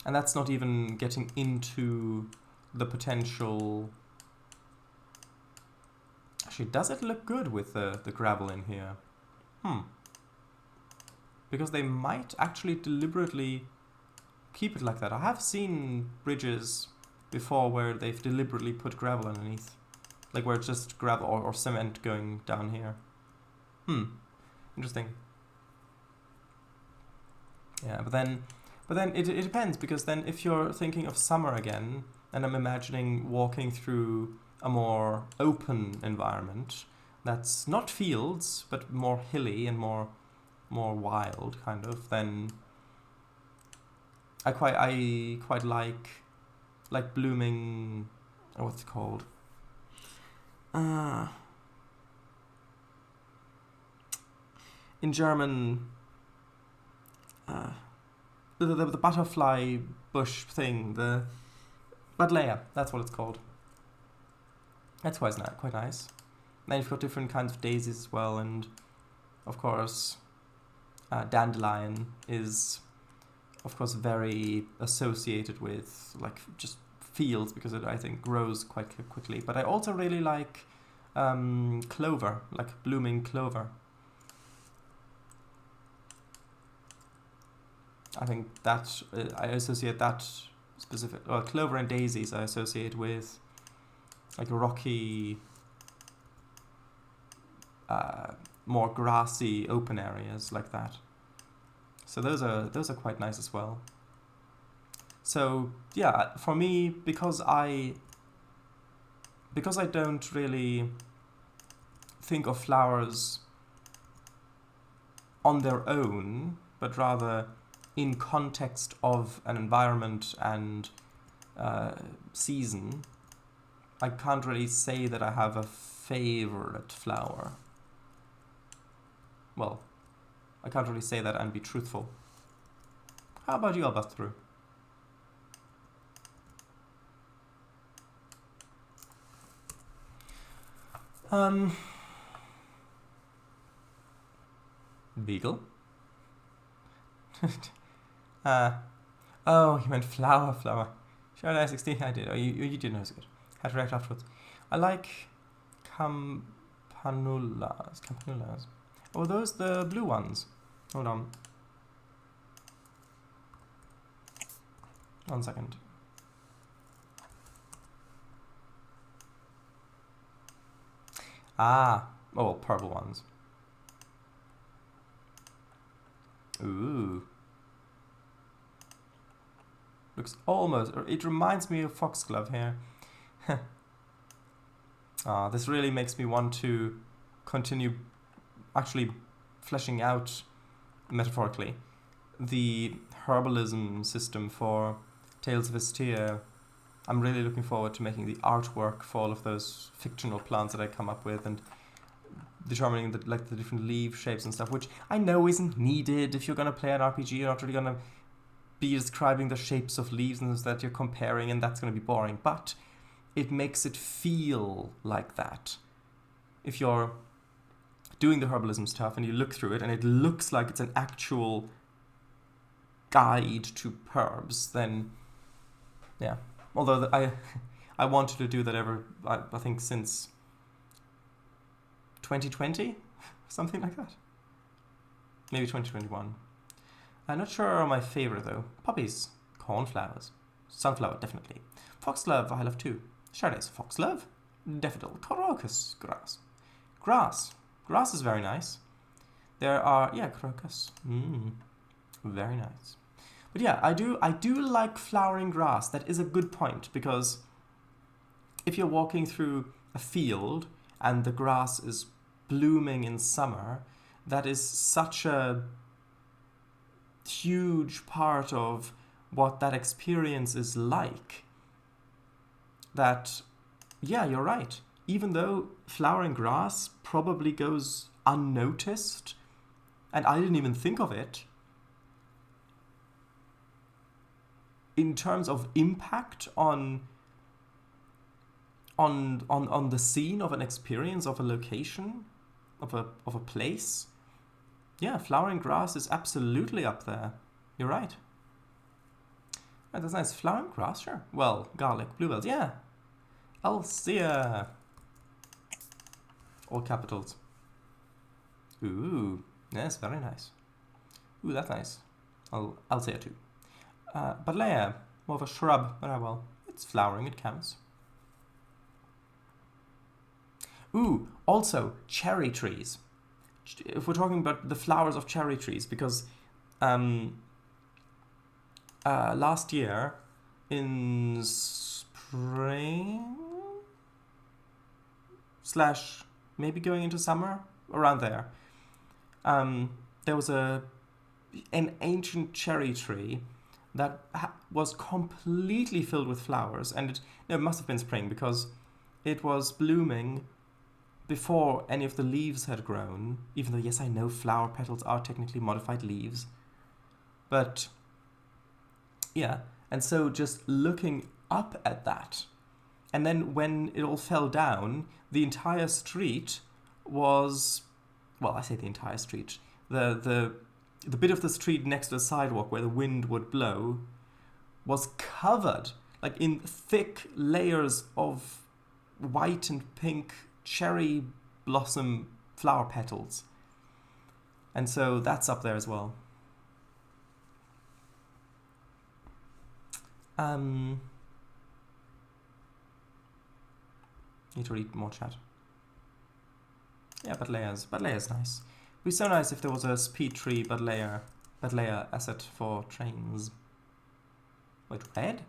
that's not even getting into the potential. Actually, does it look good with the gravel in here? Because they might actually deliberately keep it like that. I have seen bridges before where they've deliberately put gravel underneath. Like where it's just gravel or cement going down here. Interesting. Yeah, but then it depends, because then if you're thinking of summer again, and I'm imagining walking through a more open environment that's not fields but more hilly and more wild kind of, then I quite like blooming, what's it called? In German, the butterfly bush thing, the Buddleia, that's what it's called. That's quite nice. Then you've got different kinds of daisies as well, and of course, dandelion is, of course, very associated with like just fields because it, I think, grows quite quickly. But I also really like clover, like blooming clover. I think that I associate that specific, well, clover and daisies I associate with like rocky, more grassy open areas like that. So those are quite nice as well. So yeah, for me, because I don't really think of flowers on their own, but rather in context of an environment and season, I can't really say that I have a favorite flower. Well, I can't really say that and be truthful. How about you, Albastru? Beagle? Oh, you meant flower. Sure, I 16, I did. Oh, you did know it's good. Had to react afterwards. I like campanulas. Oh, those the blue ones. Hold on. 1 second. Oh, purple ones. Ooh. Looks almost, it reminds me of foxglove here. This really makes me want to continue actually fleshing out metaphorically, the herbalism system for Tales of Estia. I'm really looking forward to making the artwork for all of those fictional plants that I come up with and determining the different leaf shapes and stuff, which I know isn't needed. If you're going to play an RPG, you're not really going to be describing the shapes of leaves and that you're comparing, and that's going to be boring. But it makes it feel like that. If you're doing the herbalism stuff and you look through it and it looks like it's an actual guide to herbs, then yeah. Although I wanted to do that I think since 2020, something like that. Maybe 2021. I'm not sure are my favorite though. Poppies, cornflowers, sunflower definitely. Foxglove I love too. Chardes, foxglove, daffodil, crocus, grass. Grass is very nice. There are crocus. Very nice. But yeah, I do like flowering grass. That is a good point, because if you're walking through a field and the grass is blooming in summer, that is such a huge part of what that experience is like. That, yeah, you're right. Even though flowering grass probably goes unnoticed, and I didn't even think of it, in terms of impact on the scene of an experience, of a location, of a place, yeah, flowering grass is absolutely up there. You're right. Right, that's nice. Flowering grass, sure. Well, garlic, bluebells, yeah. Alcea. All capitals. Ooh, yes, very nice. Ooh, that's nice. Alcea too. Buddleia, more of a shrub. Oh, well, it's flowering, it counts. Ooh, also, cherry trees. If we're talking about the flowers of cherry trees, because last year, in spring / maybe going into summer, around there, there was an ancient cherry tree that was completely filled with flowers, and it must have been spring, because it was blooming before any of the leaves had grown, even though, yes, I know flower petals are technically modified leaves. But, yeah, and so just looking up at that, and then when it all fell down, the entire street was, well, I say the entire street, the bit of the street next to the sidewalk where the wind would blow was covered, like, in thick layers of white and pink cherry blossom flower petals. And so that's up there as well. Need to read more chat. Yeah, Buddleia's nice. It'd be so nice if there was a speed tree Buddleia asset for Trainz. Wait, red?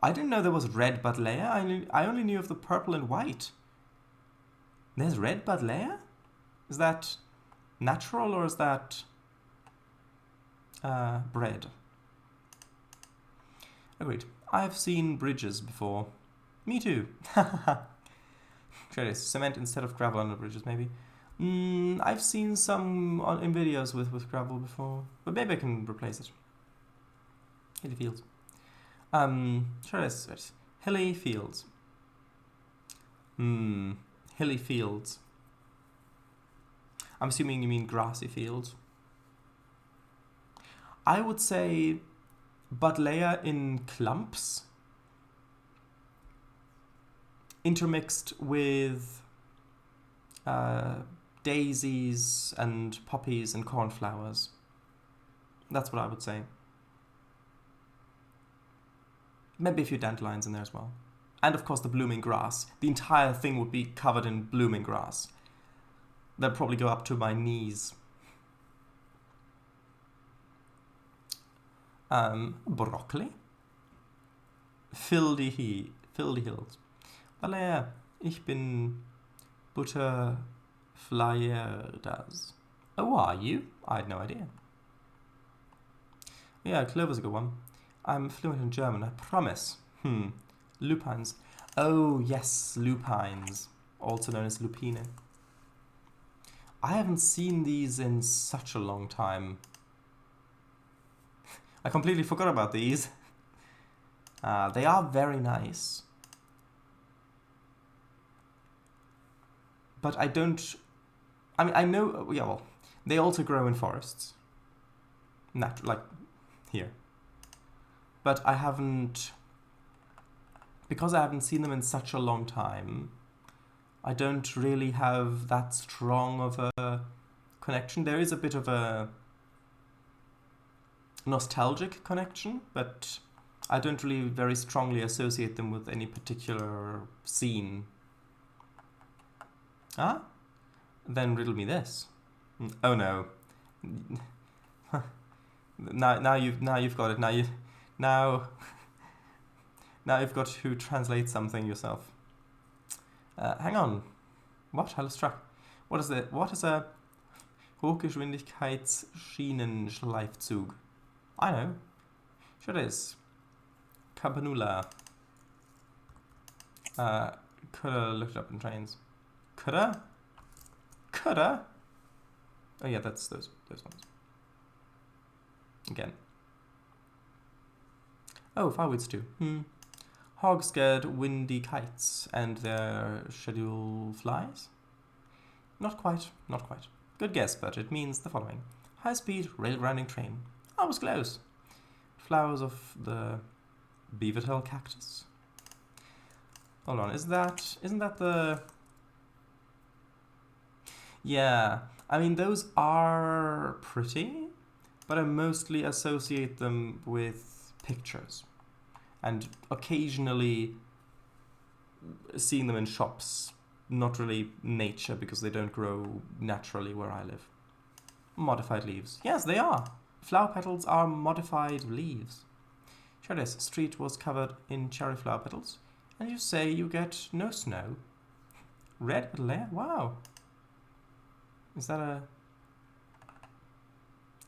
I didn't know there was red Buddleia. I only knew of the purple and white. There's red Buddleia? Is that natural or is that bred? Agreed. I've seen bridges before. Me too. Try this. Cement instead of gravel on the bridges, maybe. I've seen some in videos with gravel before, but maybe I can replace it. Hilly fields. Try this. Hilly fields. Hilly fields. I'm assuming you mean grassy fields. I would say Buddleia in clumps, intermixed with daisies and poppies and cornflowers. That's what I would say. Maybe a few dandelions in there as well. And of course the blooming grass. The entire thing would be covered in blooming grass. That'd probably go up to my knees. Broccoli. Fill die Hills. Buddleia, ich bin Butterflyerdas. Oh, are you? I had no idea. Yeah, clover's a good one. I'm fluent in German, I promise. Lupines. Oh, yes, lupines. Also known as lupine. I haven't seen these in such a long time. I completely forgot about these. They are very nice. But I don't... I mean, I know... Yeah, well, they also grow in forests. Like here. But I haven't... Because I haven't seen them in such a long time, I don't really have that strong of a connection. There is a bit of a nostalgic connection, but I don't really very strongly associate them with any particular scene. Ah? Then riddle me this. Oh no. Now you've got it. Now you've got to translate something yourself. Hang on. What? Alles struck. What is a Hochgeschwindigkeitsschienenschleifzug? I know. Sure it is. Campanula. Coulda looked it up in Trainz. Coulda? Coulda? Oh yeah, that's those ones. Again. Oh, Farweeds too. Hogs get windy kites and their schedule flies? Not quite. Good guess, but it means the following. High-speed rail-running train. I was close. Flowers of the beavertail cactus. Hold on, isn't that the... Yeah, I mean, those are pretty, but I mostly associate them with pictures. And occasionally seeing them in shops, not really nature because they don't grow naturally where I live. Modified leaves. Yes, they are. Flower petals are modified leaves. Sure this street was covered in cherry flower petals, and you say you get no snow. Red petal layer? Wow. Is that a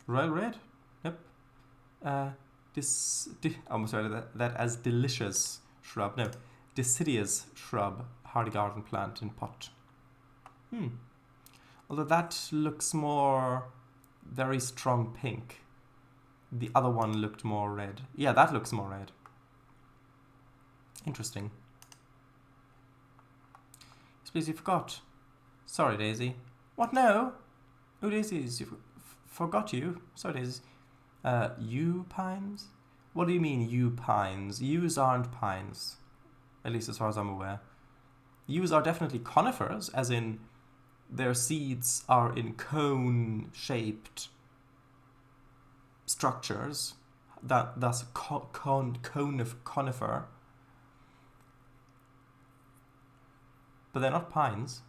royal red? Yep. I'm sorry, that as delicious shrub. No, deciduous shrub, hardy garden plant in pot. Although that looks more very strong pink. The other one looked more red. Yeah, that looks more red. Interesting. Please, you forgot. Sorry, Daisy. What? No? Oh, Daisy, forgot you. Sorry, Daisy. Yew pines? What do you mean, yew pines? Yews aren't pines. At least as far as I'm aware. Yews are definitely conifers, as in their seeds are in cone-shaped structures. That's conifer. But they're not pines.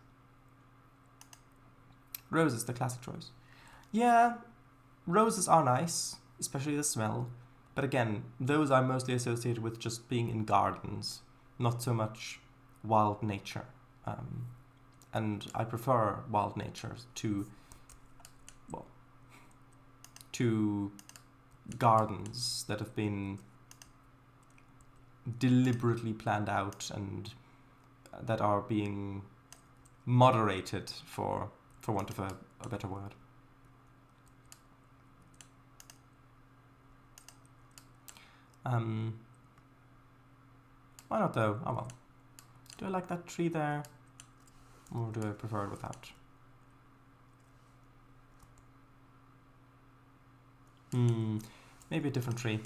Roses, the classic choice. Yeah, roses are nice, especially the smell. But again, those are mostly associated with just being in gardens, not so much wild nature. And I prefer wild nature to gardens that have been deliberately planned out and that are being moderated, for want of a better word. Why not though? Oh well. Do I like that tree there? Or do I prefer it without? Maybe a different tree.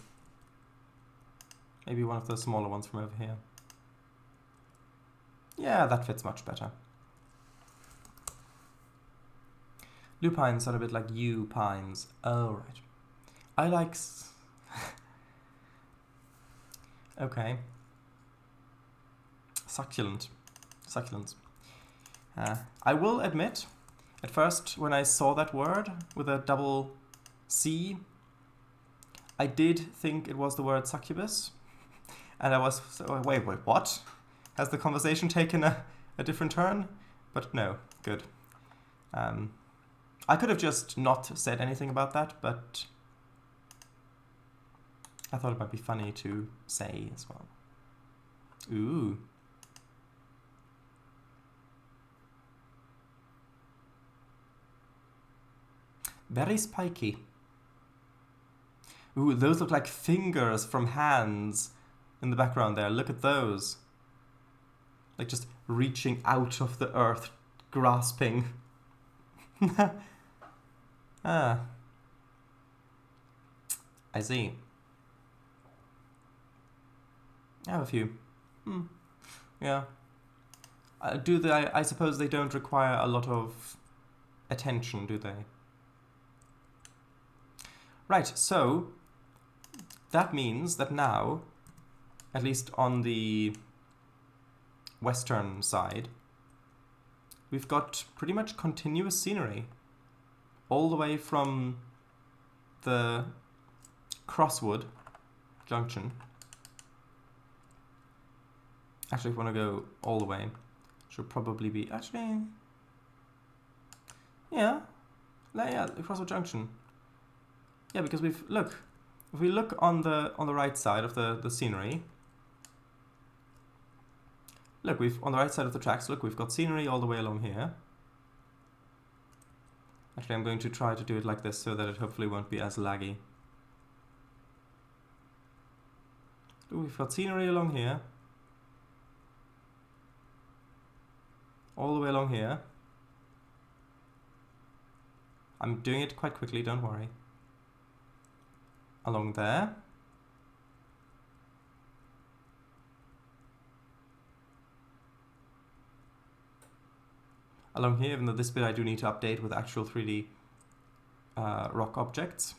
Maybe one of the smaller ones from over here. Yeah, that fits much better. Lupines are a bit like yew pines. Oh, right. I like... Okay. Succulent. Succulents. I will admit, at first, when I saw that word with a double C, I did think it was the word succubus. And I was... wait, what? Has the conversation taken a different turn? But no, good. I could have just not said anything about that, but I thought it might be funny to say as well. Ooh. Very spiky. Ooh, those look like fingers from hands in the background there. Look at those. Like just reaching out of the earth, grasping. Ah. I see. I have a few. Yeah. I suppose they don't require a lot of attention, do they? Right, so that means that now, at least on the western side, we've got pretty much continuous scenery all the way from the Crosswood Junction. Actually, if we want to go all the way, should probably be actually, yeah, the Crosswood Junction. Yeah, because if we look on the right side of the scenery. Look, on the right side of the tracks. Look, we've got scenery all the way along here. Actually, I'm going to try to do it like this so that it hopefully won't be as laggy. Look, we've got scenery along here. All the way along here. I'm doing it quite quickly, don't worry. Along there. Along here, even though this bit I do need to update with actual 3D rock objects.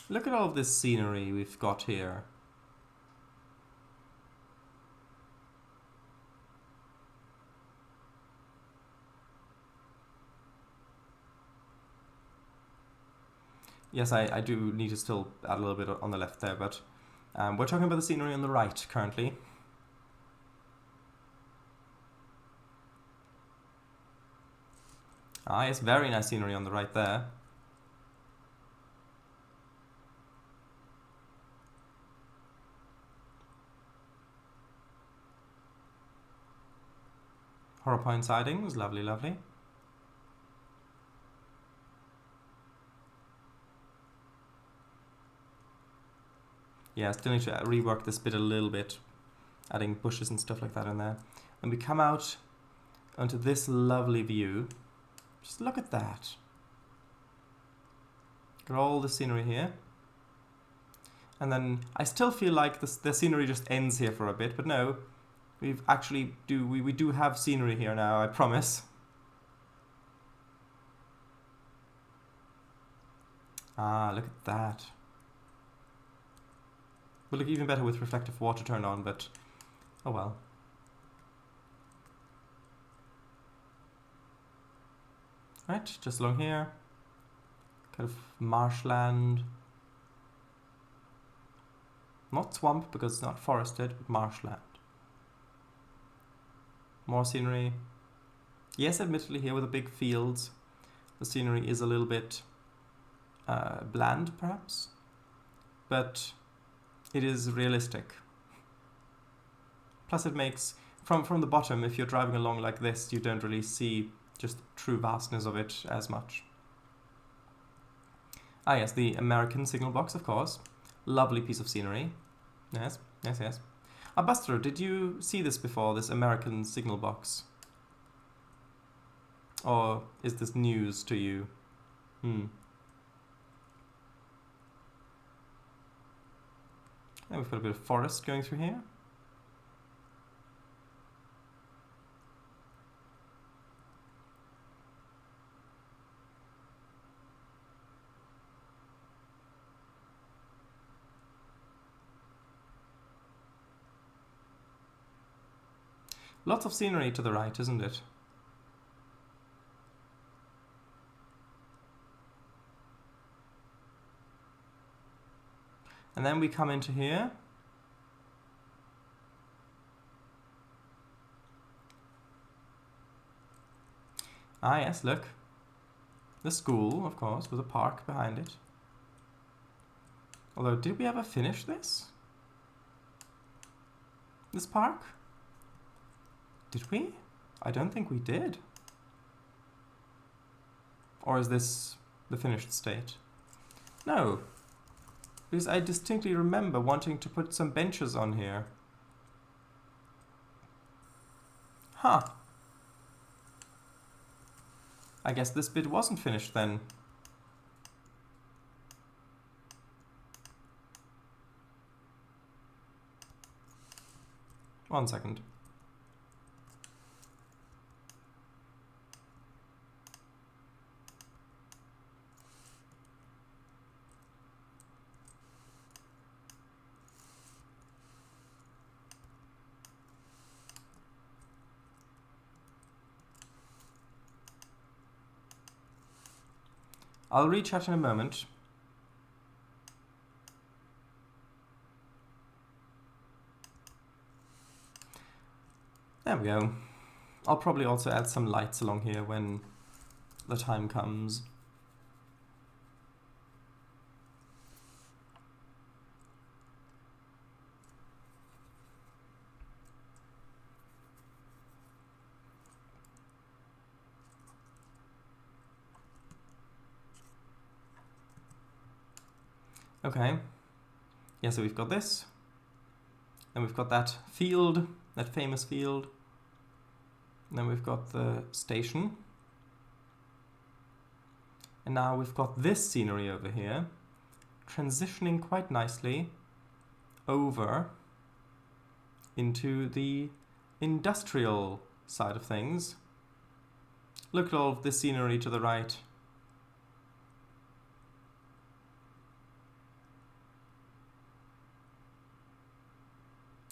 Look at all of this scenery we've got here. Yes, I do need to still add a little bit on the left there, but we're talking about the scenery on the right currently. Ah, yes, very nice scenery on the right there. Horror Point sidings, lovely, lovely. Yeah, I still need to rework this bit a little bit, adding bushes and stuff like that in there. And we come out onto this lovely view. Just look at that. Got all the scenery here. And then I still feel like the scenery just ends here for a bit, but no. We've actually we do have scenery here now, I promise. Ah, look at that. Will look even better with reflective water turned on, but oh well. Right, just along here. Kind of marshland. Not swamp because it's not forested, but marshland. More scenery. Yes, admittedly here with the big fields, the scenery is a little bit bland perhaps, but it is realistic. Plus it makes, from the bottom, if you're driving along like this, you don't really see just true vastness of it as much. Ah yes, the American signal box, of course. Lovely piece of scenery. Yes, yes, yes. Buster, did you see this before, this American signal box? Or is this news to you? And we've got a bit of forest going through here. Lots of scenery to the right, isn't it? And then we come into here. Ah, yes, look. The school, of course, with a park behind it. Although, did we ever finish this? This park? Did we? I don't think we did. Or is this the finished state? No. Because I distinctly remember wanting to put some benches on here. Huh. I guess this bit wasn't finished then. One second. I'll rechat in a moment. There we go. I'll probably also add some lights along here when the time comes. Okay. Yeah, so we've got this. Then we've got that field, that famous field. Then we've got the station. And now we've got this scenery over here, transitioning quite nicely over into the industrial side of things. Look at all of this scenery to the right.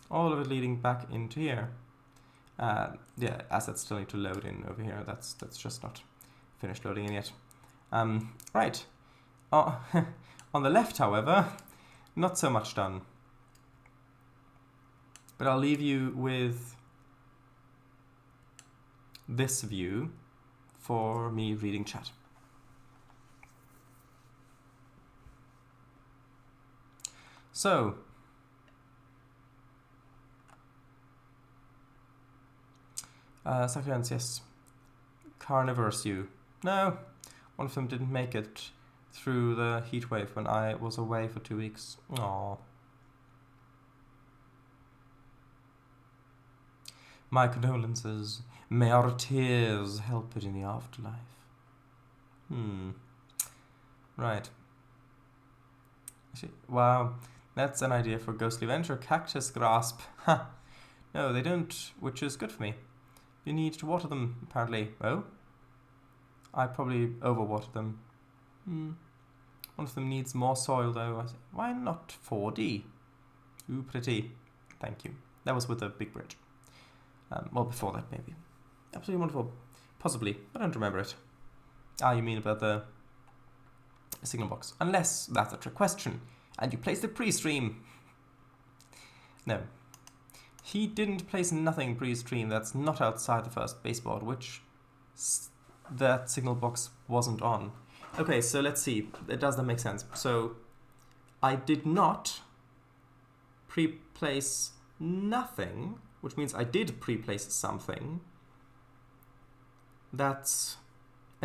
All of it leading back into here. Yeah, assets still need to load in over here. That's just not finished loading in yet. Right. On the left, however, not so much done. But I'll leave you with this view for me reading chat. So, succulents, yes. Carnivorous you. No, one of them didn't make it through the heat wave when I was away for 2 weeks. Aww. My condolences. May our tears help it in the afterlife. Right. Wow, that's an idea for ghostly venture. Cactus grasp. Ha! No, they don't, which is good for me. You need to water them, apparently. Oh? I probably overwatered them. One of them needs more soil, though. Why not 4D? Ooh, pretty. Thank you. That was with a big bridge. Well, before that, maybe. Absolutely wonderful. Possibly. I don't remember it. Ah, you mean about the signal box. Unless that's a trick question, and you place the pre-stream. No. He didn't place nothing pre-stream that's not outside the first baseboard, which that signal box wasn't on. Okay, so let's see. Does that make sense? So I did not pre-place nothing, which means I did pre-place something. I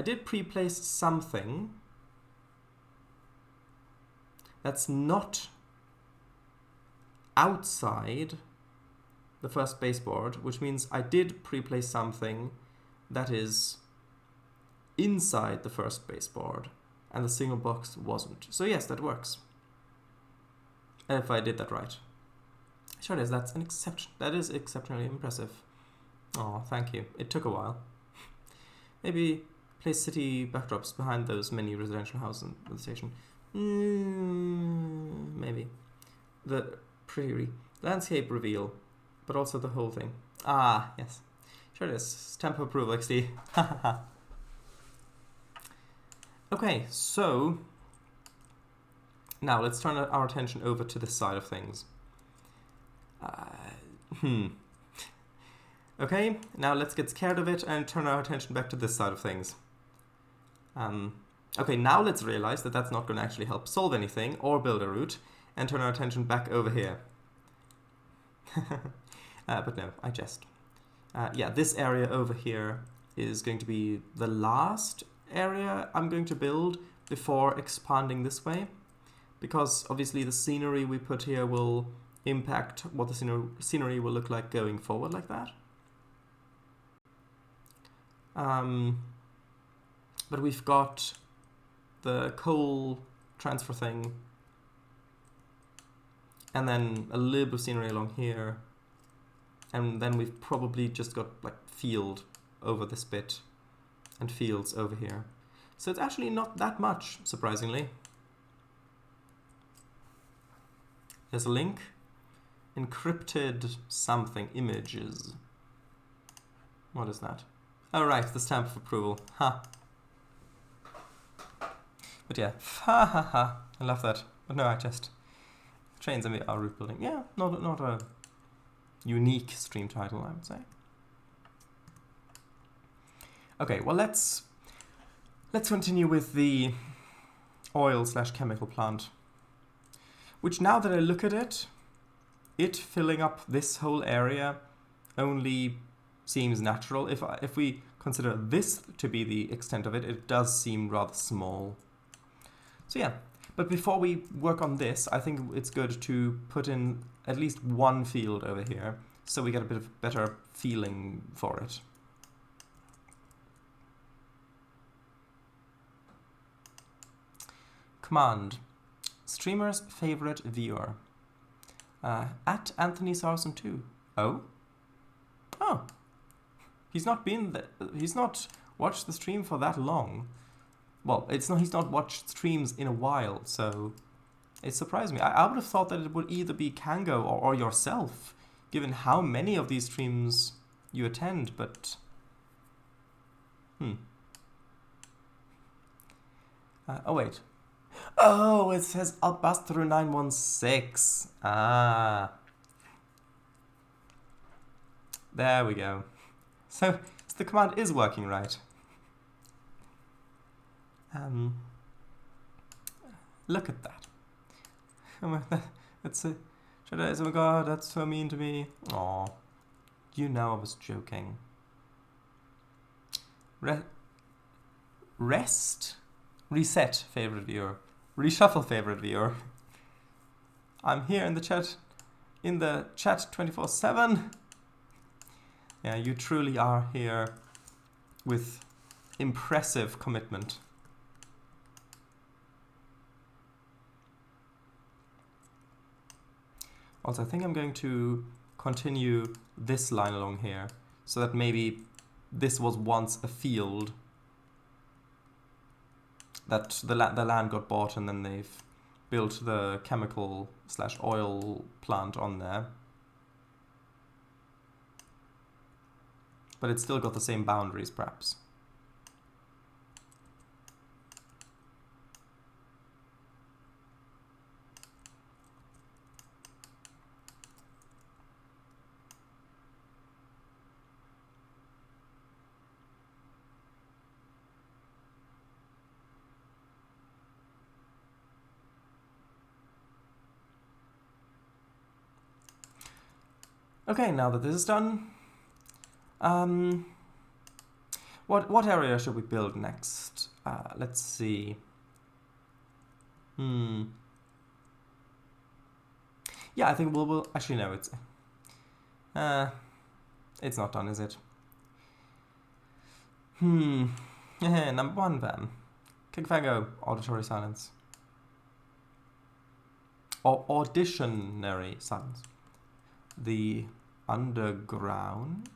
did pre-place something that's not outside the first baseboard, which means I did pre-place something that is inside the first baseboard, and the signal box wasn't. So yes, that works. If I did that right. Sure it is, that's an exception. That is exceptionally impressive. Oh, thank you. It took a while. Maybe place city backdrops behind those many residential houses at the station. Maybe. The prairie. Landscape reveal. But also the whole thing. Ah, yes. Sure it is. Stamp of approval, XD. Okay, so now let's turn our attention over to this side of things. Okay, now let's get scared of it and turn our attention back to this side of things. Okay, now let's realize that that's not going to actually help solve anything or build a route, and turn our attention back over here. But no, I jest. Yeah, this area over here is going to be the last area I'm going to build before expanding this way, because obviously the scenery we put here will impact what the scenery will look like going forward like that. But we've got the coal transfer thing, and then a little bit of scenery along here, and then we've probably just got like field over this bit and fields over here. So it's actually not that much, surprisingly. There's a link. Encrypted something images. What is that? Oh right, the stamp of approval. Ha. But yeah, ha ha ha. I love that. But no, I just Trainz and our route building. Yeah, not a unique stream title, I would say. Okay, well let's continue with the oil/chemical plant, which now that I look at it, filling up this whole area only seems natural. If we consider this to be the extent of it, it does seem rather small. So yeah, but before we work on this, I think it's good to put in at least one field over here, so we get a bit of better feeling for it. Command. Streamer's favorite viewer. At Anthony Sarson 2. Oh? Oh. He's not watched the stream for that long. Well, he's not watched streams in a while, so it surprised me. I would have thought that it would either be Kango or yourself, given how many of these streams you attend, but oh wait. Oh, it says Outbust through 916. Ah. There we go. So the command is working right. Look at that. Oh my, that's a, oh my god, that's so mean to me. Aw. You know I was joking. Reset favorite viewer. Reshuffle favorite viewer. I'm here in the chat 24/7. Yeah, you truly are here with impressive commitment. Also, I think I'm going to continue this line along here, so that maybe this was once a field that the land got bought, and then they've built the chemical/oil plant on there. But it's still got the same boundaries, perhaps. Okay, now that this is done, what area should we build next? Let's see. Yeah, I think we'll actually no, it's not done, is it? Number 1 then. Kickfango, auditory silence. Or auditionary silence. The underground.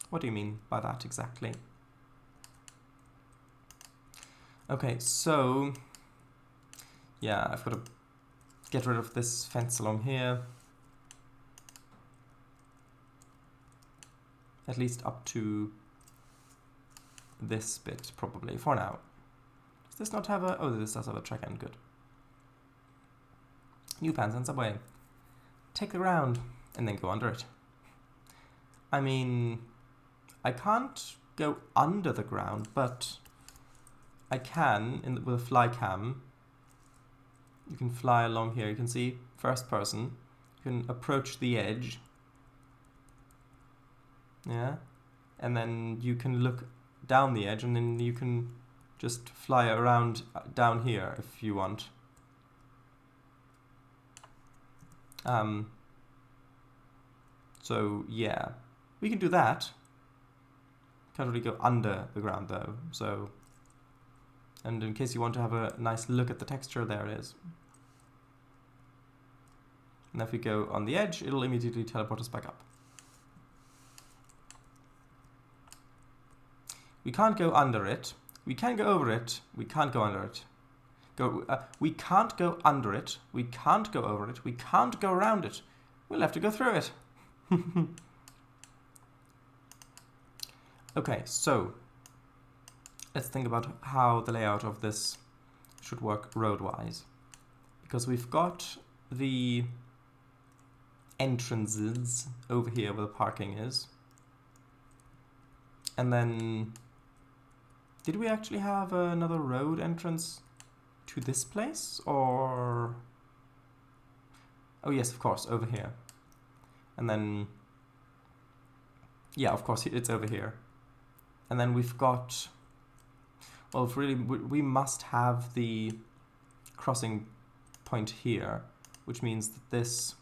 What do you mean by that exactly? Okay, so yeah, I've got to get rid of this fence along here. At least up to this bit, probably, for now. Does this not have a... Oh, this does have a track end, good. New pants and subway. Take the ground. and then go under it. I mean, I can't go under the ground, but I can, with a fly cam. You can fly along here. You can see first person. You can approach the edge. Yeah. And then you can look down the edge, and then you can just fly around down here if you want. So yeah, we can do that. Can't really go under the ground though, so, and in case you want to have a nice look at the texture, there it is. And if we go on the edge, it'll immediately teleport us back up. We can't go under it. We can go over it. We can't go under it. We can't go under it. We can't go over it. We can't go around it. We'll have to go through it. Okay, so let's think about how the layout of this should work road-wise. Because we've got the entrances over here where the parking is. And then, did we actually have another road entrance to this place, or? Oh yes, of course, over here. And then, yeah, of course, it's over here. And then we've got, well, if really, we must have the crossing point here, which means that this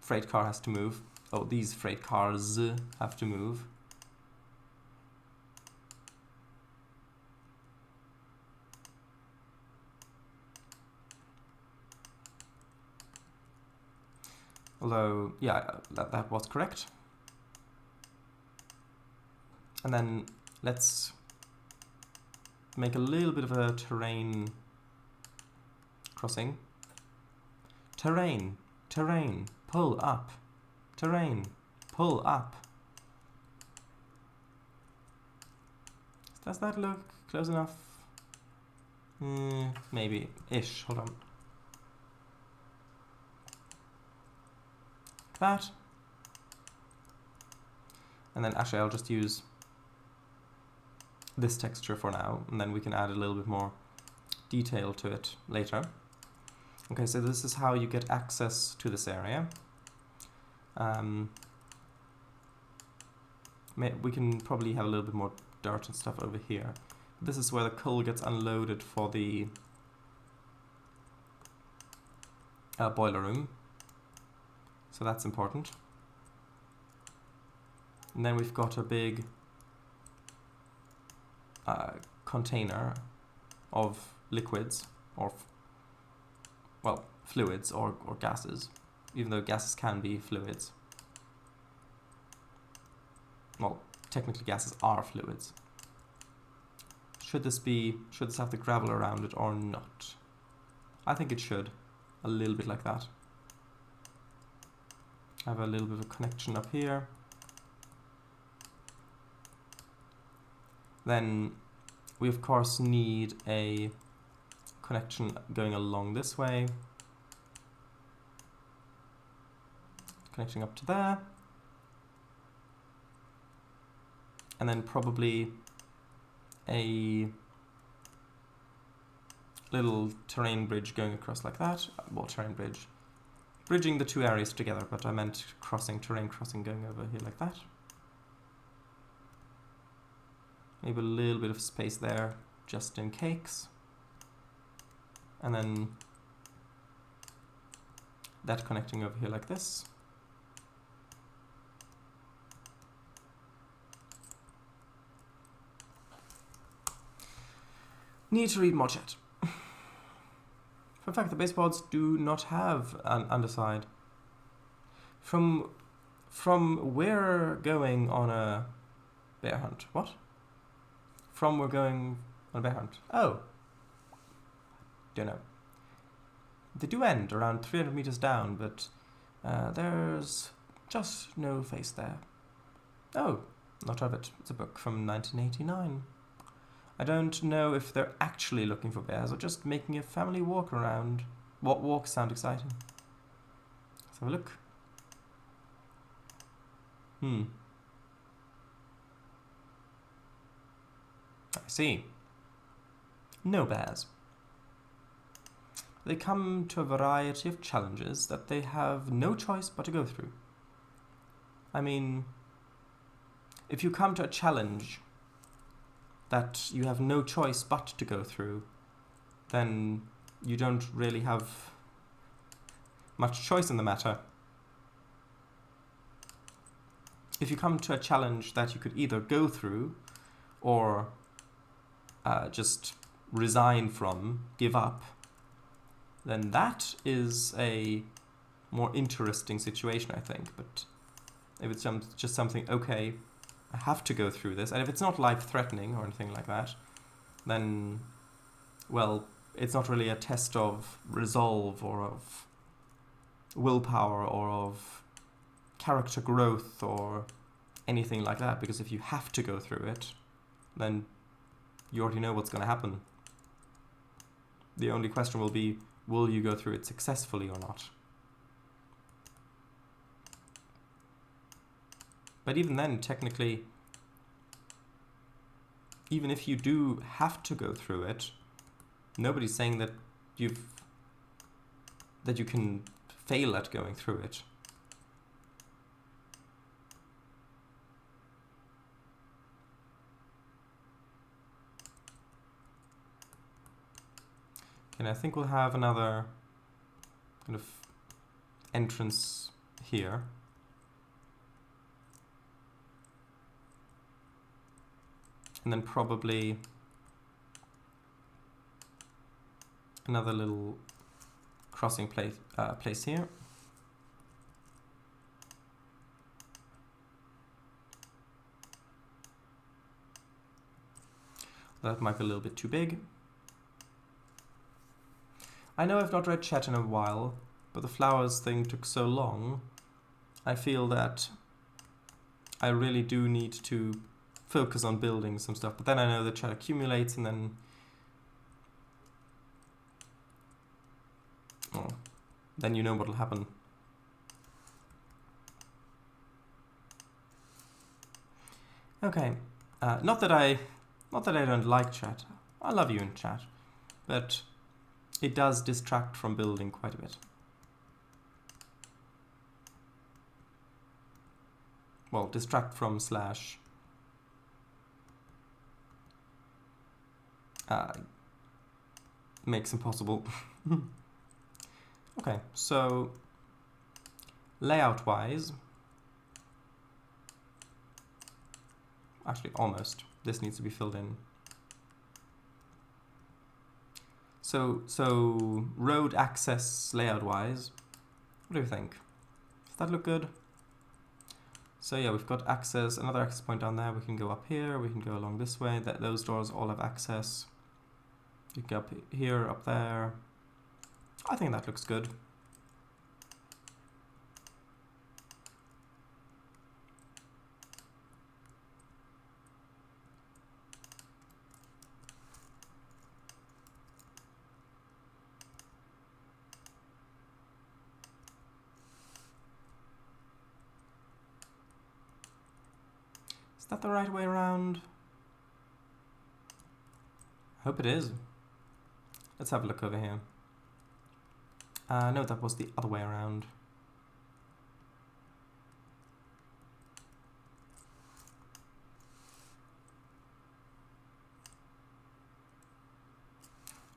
freight car has to move. Oh, these freight cars have to move. Although, yeah, that was correct. And then let's make a little bit of a terrain crossing. Terrain, terrain, pull up. Terrain, pull up. Does that look close enough? Maybe. Ish. Hold on. That. And then actually I'll just use this texture for now, and then we can add a little bit more detail to it later. Okay, so this is how you get access to this area. We can probably have a little bit more dirt and stuff over here. This is where the coal gets unloaded for the boiler room. So that's important. And then we've got a big container of liquids, or well, fluids or gases, even though gases can be fluids. Well, technically gases are fluids. Should this have the gravel around it or not? I think it should, a little bit like that. I have a little bit of a connection up here. Then we of course need a connection going along this way, connecting up to there, and then probably a little terrain bridge going across like that. Well, terrain bridge, bridging the two areas together, but I meant terrain crossing going over here like that. Maybe a little bit of space there, just in case. And then that connecting over here like this. Need to read more chat. For fact, the base pods do not have an underside. From we're going on a bear hunt. What? From we're going on a bear hunt. Oh. Don't know. They do end around 300 meters down, but there's just no face there. Oh, not of it. It's a book from 1989. I don't know if they're actually looking for bears or just making a family walk around. What walks sound exciting? Let's have a look. I see. No bears. They come to a variety of challenges that they have no choice but to go through. I mean, if you come to a challenge that you have no choice but to go through, then you don't really have much choice in the matter. If you come to a challenge that you could either go through or just resign from, give up, then that is a more interesting situation, I think. But if it's just something, okay, I have to go through this, and if it's not life-threatening or anything like that, then, well, it's not really a test of resolve or of willpower or of character growth or anything like that, because if you have to go through it, then you already know what's going to happen. The only question will be, will you go through it successfully or not? But even then, technically, even if you do have to go through it, nobody's saying that you can fail at going through it. And I think we'll have another kind of entrance here. And then probably another little crossing place here. That might be a little bit too big. I know I've not read chat in a while, but the flowers thing took so long. I feel that I really do need to focus on building some stuff, but then I know that chat accumulates, and then then you know what'll happen. Okay, not that I don't like chat. I love you in chat, but it does distract from building quite a bit. Well, distract from slash makes impossible. Okay, so layout wise, actually almost, this needs to be filled in. So road access layout wise, what do you think? Does that look good? So yeah, we've got access, another access point down there. We can go up here, we can go along this way. Those doors all have access. You can go up here, up there. I think that looks good. Is that the right way around? I hope it is. Let's have a look over here. No, that was the other way around.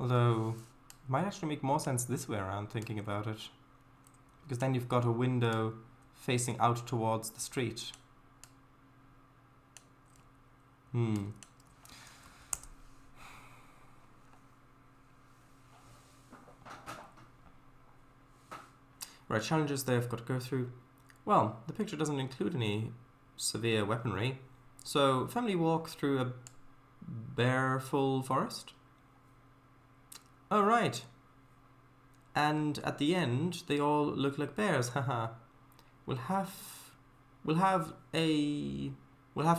Although, it might actually make more sense this way around, thinking about it. Because then you've got a window facing out towards the street. Right, challenges they've got to go through. Well, the picture doesn't include any severe weaponry. So, family walk through a bear-full forest? Oh, right. And at the end, they all look like bears, haha. We'll have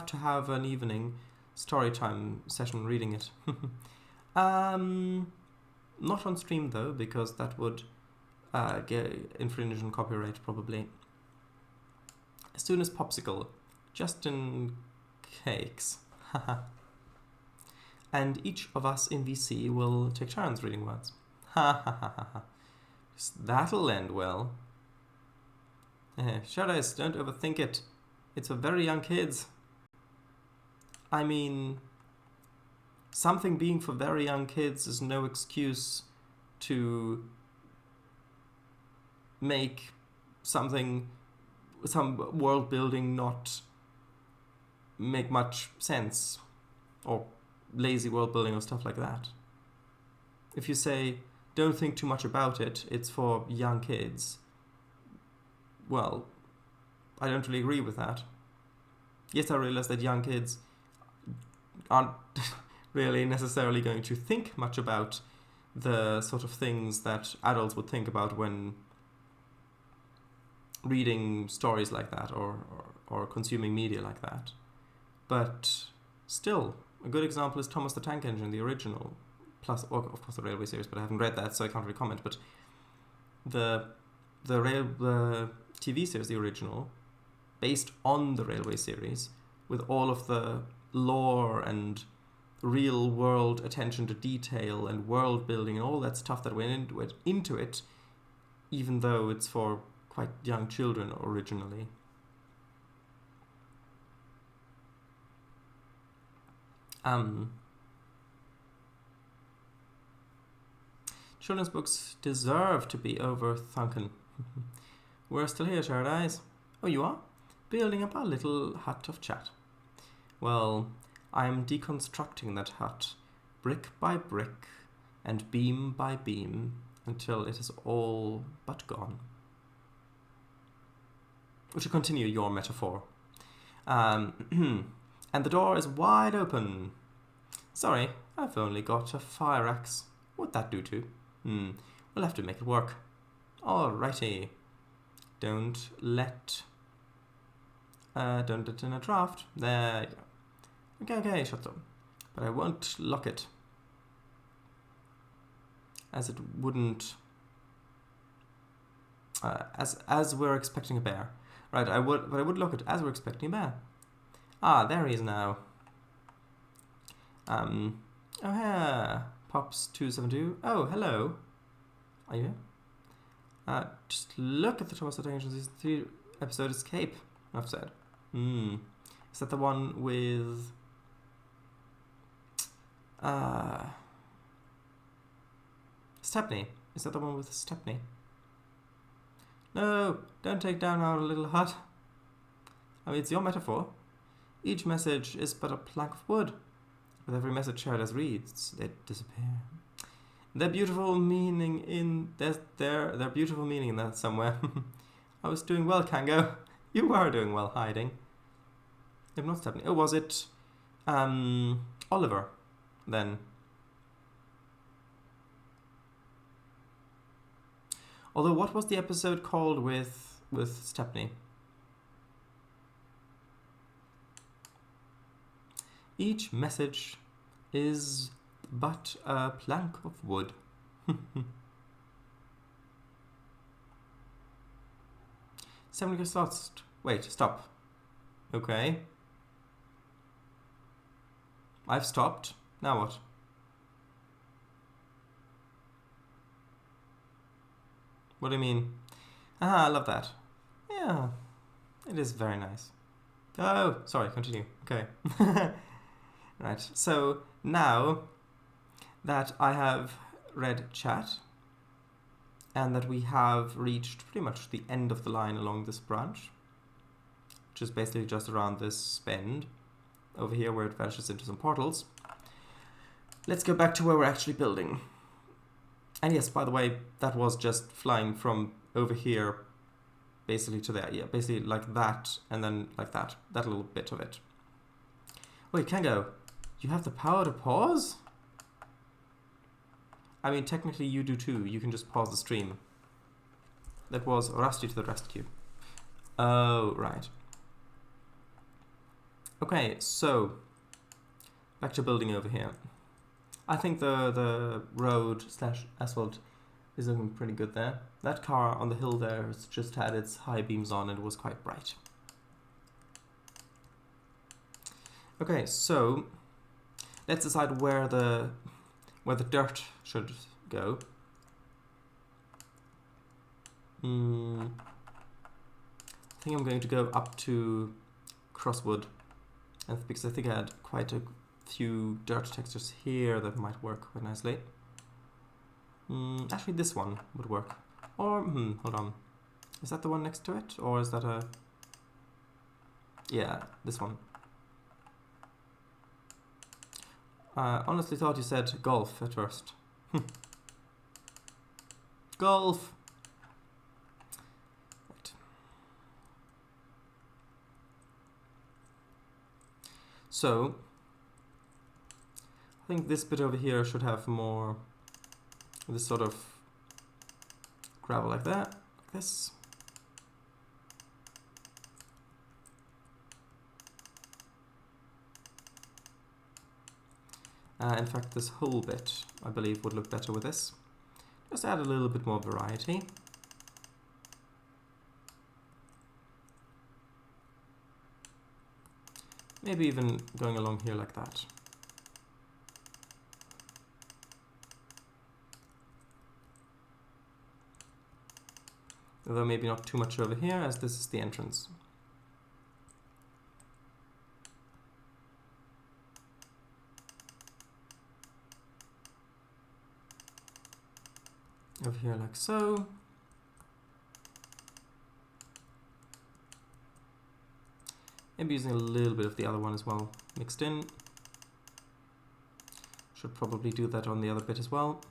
to have an evening story time session reading it. Not on stream though, because that would infringe on copyright probably. soon as popsicle, just in cakes. And each of us in VC will take turns reading words. Ha ha ha ha ha. That'll end well. Shadows, don't overthink it. It's for very young kids. I mean, something being for very young kids is no excuse to make some world building not make much sense, or lazy world building or stuff like that. If you say, don't think too much about it, it's for young kids, well, I don't really agree with that. Yes, I realize that young kids aren't really necessarily going to think much about the sort of things that adults would think about when reading stories like that or consuming media like that. But still, a good example is Thomas the Tank Engine, the original, plus, or of course, the Railway series, but I haven't read that, so I can't really comment. But the TV series, the original, based on the Railway series, with all of the lore and real world attention to detail and world building and all that stuff that went into it, even though it's for quite young children originally. Children's books deserve to be overthunken. We're still here, Shared Eyes. Oh, you are? Building up our little hut of chat. Well, I'm deconstructing that hut, brick by brick and beam by beam, until it is all but gone. To continue your metaphor. And the door is wide open. Sorry, I've only got a fire axe. What'd that do to? We'll have to make it work. Alrighty. Don't let in a draft. There you go. Okay, shut up. But I won't lock it, as it wouldn't. As we're expecting a bear. Right, I would lock it as we're expecting a bear. Ah, there he is now. Oh yeah, Pops272. Oh, hello. Are you here? Just look at the Thomas the Tank Engine Season 3 episode Escape. I've said. Is that the one with Stepney? Is that the one with Stepney? No, don't take down our little hut. I mean, it's your metaphor. Each message is but a plank of wood. With every message shared as reads, they disappear. Their beautiful meaning in their beautiful meaning in that somewhere. I was doing well, Kango. You were doing well hiding. If not Stephanie. Oh, was it Oliver then? Although, what was the episode called with Stepney? Each message is but a plank of wood. Seven gets lost. Wait, stop. Okay. I've stopped. Now what? What do you mean? Ah, I love that. Yeah, it is very nice. Oh, sorry, continue. Okay. Right, so now that I have read chat and that we have reached pretty much the end of the line along this branch, which is basically just around this bend over here where it vanishes into some portals, let's go back to where we're actually building. And yes, by the way, that was just flying from over here basically to there. Yeah, basically like that and then like that little bit of it. Wait, Kango, you have the power to pause? I mean, technically you do too. You can just pause the stream. That was Rusty to the rescue. Oh, right. Okay, so back to building over here. I think the road / asphalt is looking pretty good there. That car on the hill there has just had its high beams on and was quite bright. Okay, so let's decide where the dirt should go. I think I'm going to go up to Crosswood, and because I think I had quite a few dirt textures here that might work quite nicely. Actually, this one would work. Or, hold on. Is that the one next to it? Or is that a... Yeah, this one. Honestly thought you said golf at first. Golf! Right. So, I think this bit over here should have more... this sort of gravel like that, like this. In fact, this whole bit, I believe, would look better with this. Just add a little bit more variety. Maybe even going along here like that. Although maybe not too much over here, as this is the entrance. Over here like so. Maybe using a little bit of the other one as well, mixed in. Should probably do that on the other bit as well.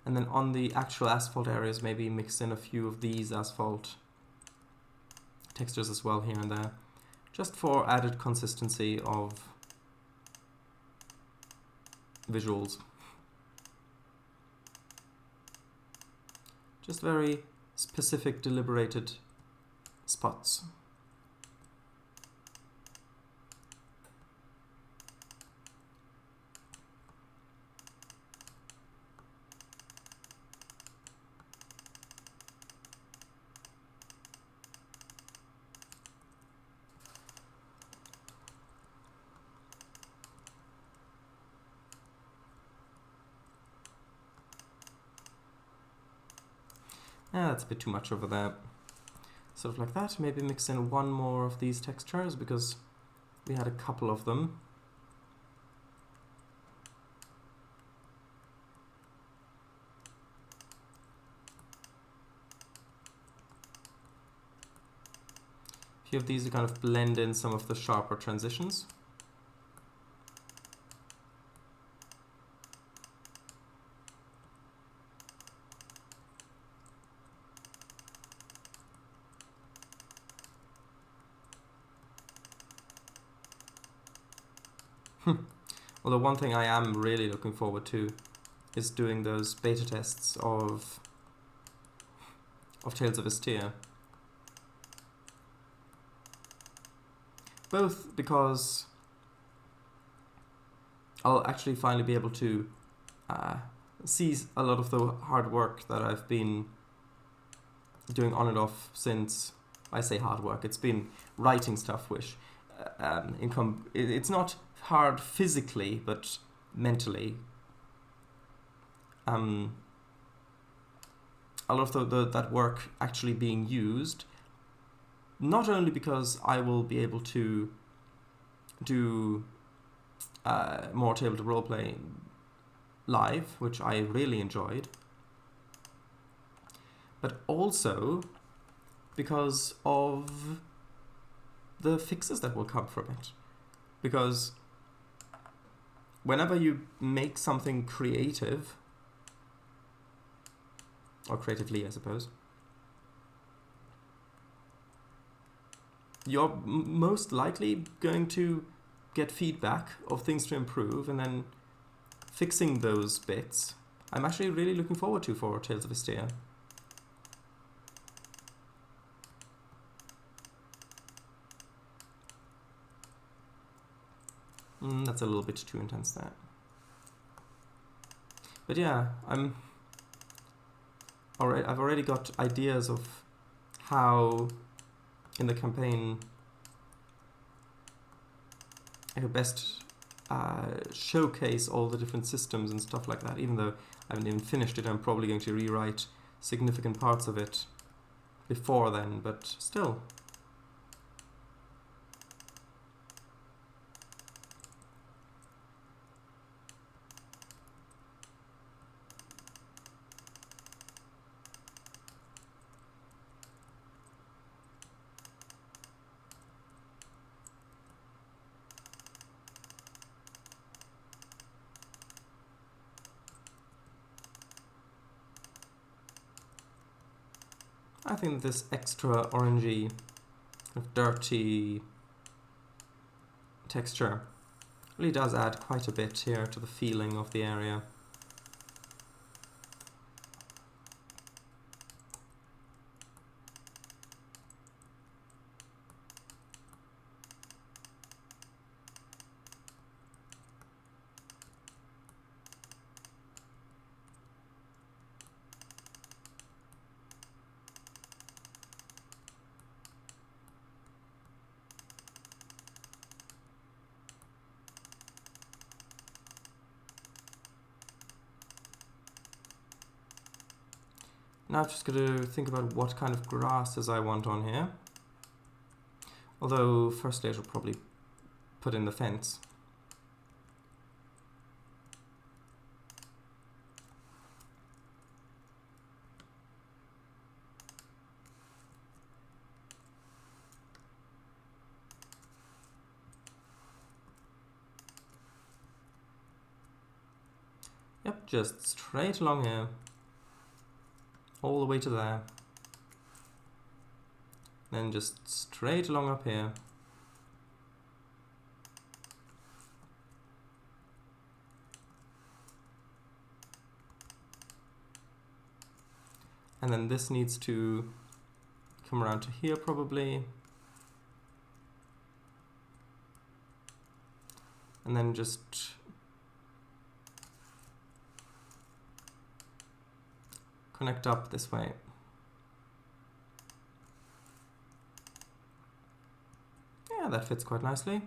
And then on the actual asphalt areas, maybe mix in a few of these asphalt textures as well here and there, just for added consistency of visuals. Just very specific, deliberated spots. That's a bit too much over there. Sort of like that. Maybe mix in one more of these textures because we had a couple of them. A few of these to kind of blend in some of the sharper transitions. Although one thing I am really looking forward to is doing those beta tests of Tales of Vestia. Both because I'll actually finally be able to see a lot of the hard work that I've been doing on and off since, I say hard work, it's been writing stuff which it's not hard physically, but mentally. A lot of that work actually being used, not only because I will be able to do more tabletop roleplay live, which I really enjoyed, but also because of the fixes that will come from it. Because whenever you make something creative, or creatively I suppose, you're most likely going to get feedback of things to improve and then fixing those bits. I'm actually really looking forward to for Tales of Vestia. That's a little bit too intense there. But yeah, I've already got ideas of how in the campaign I could best showcase all the different systems and stuff like that. Even though I haven't even finished it, I'm probably going to rewrite significant parts of it before then, but still. I think this extra orangey, dirty texture really does add quite a bit here to the feeling of the area. Now I've just got to think about what kind of grasses I want on here. Although firstly I should probably put in the fence. Yep, just straight along here. All the way to there. Then just straight along up here. And then this needs to come around to here probably. And then just connect up this way. Yeah, that fits quite nicely.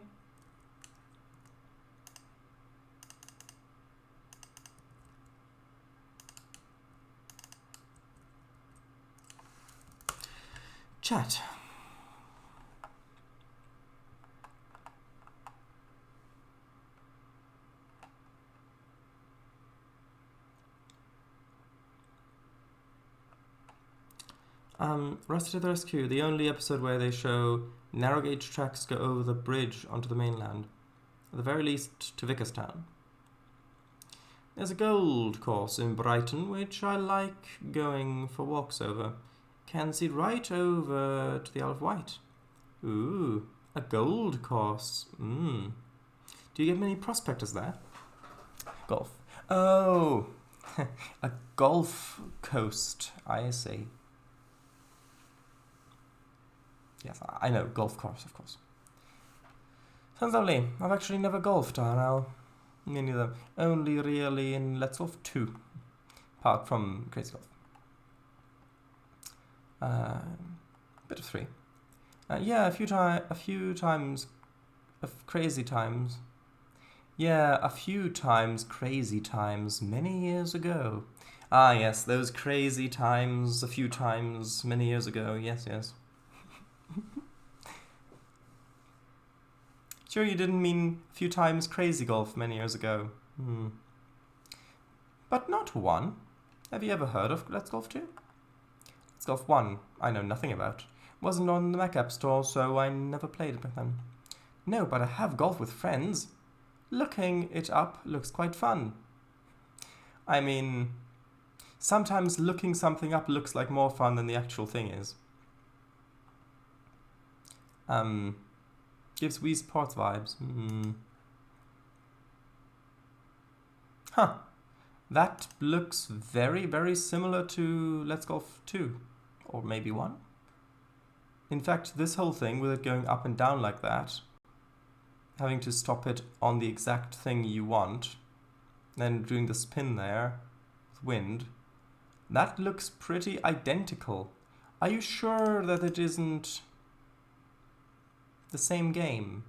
Chat. Rusted the Rescue, the only episode where they show narrow gauge tracks go over the bridge onto the mainland, at the very least to Vickerstown. There's a gold course in Brighton which I like going for walks over. Can see right over to the Isle of Wight. Ooh, a gold course. Do you get many prospectors there? Golf. Oh, a golf coast, I see. Yes, I know, golf course, of course. Sounds lovely. I've actually never golfed, now. Me neither. Only really in Let's Golf 2. Apart from Crazy Golf. Bit of 3. Yeah, a few times. Crazy times. Yeah, a few times crazy times many years ago. Ah, yes, those crazy times a few times many years ago. Yes, yes. Sure you didn't mean a few times crazy golf many years ago. But not one. Have you ever heard of Let's Golf 2? Let's Golf 1, I know nothing about. Wasn't on the Mac App Store, so I never played it back then. No, but I have golf with friends. Looking it up looks quite fun. I mean, sometimes looking something up looks like more fun than the actual thing is. Gives Wii Sports vibes. Huh. That looks very, very similar to Let's Golf 2. Or maybe 1. In fact, this whole thing, with it going up and down like that, having to stop it on the exact thing you want, then doing the spin there with wind, that looks pretty identical. Are you sure that it isn't the same game?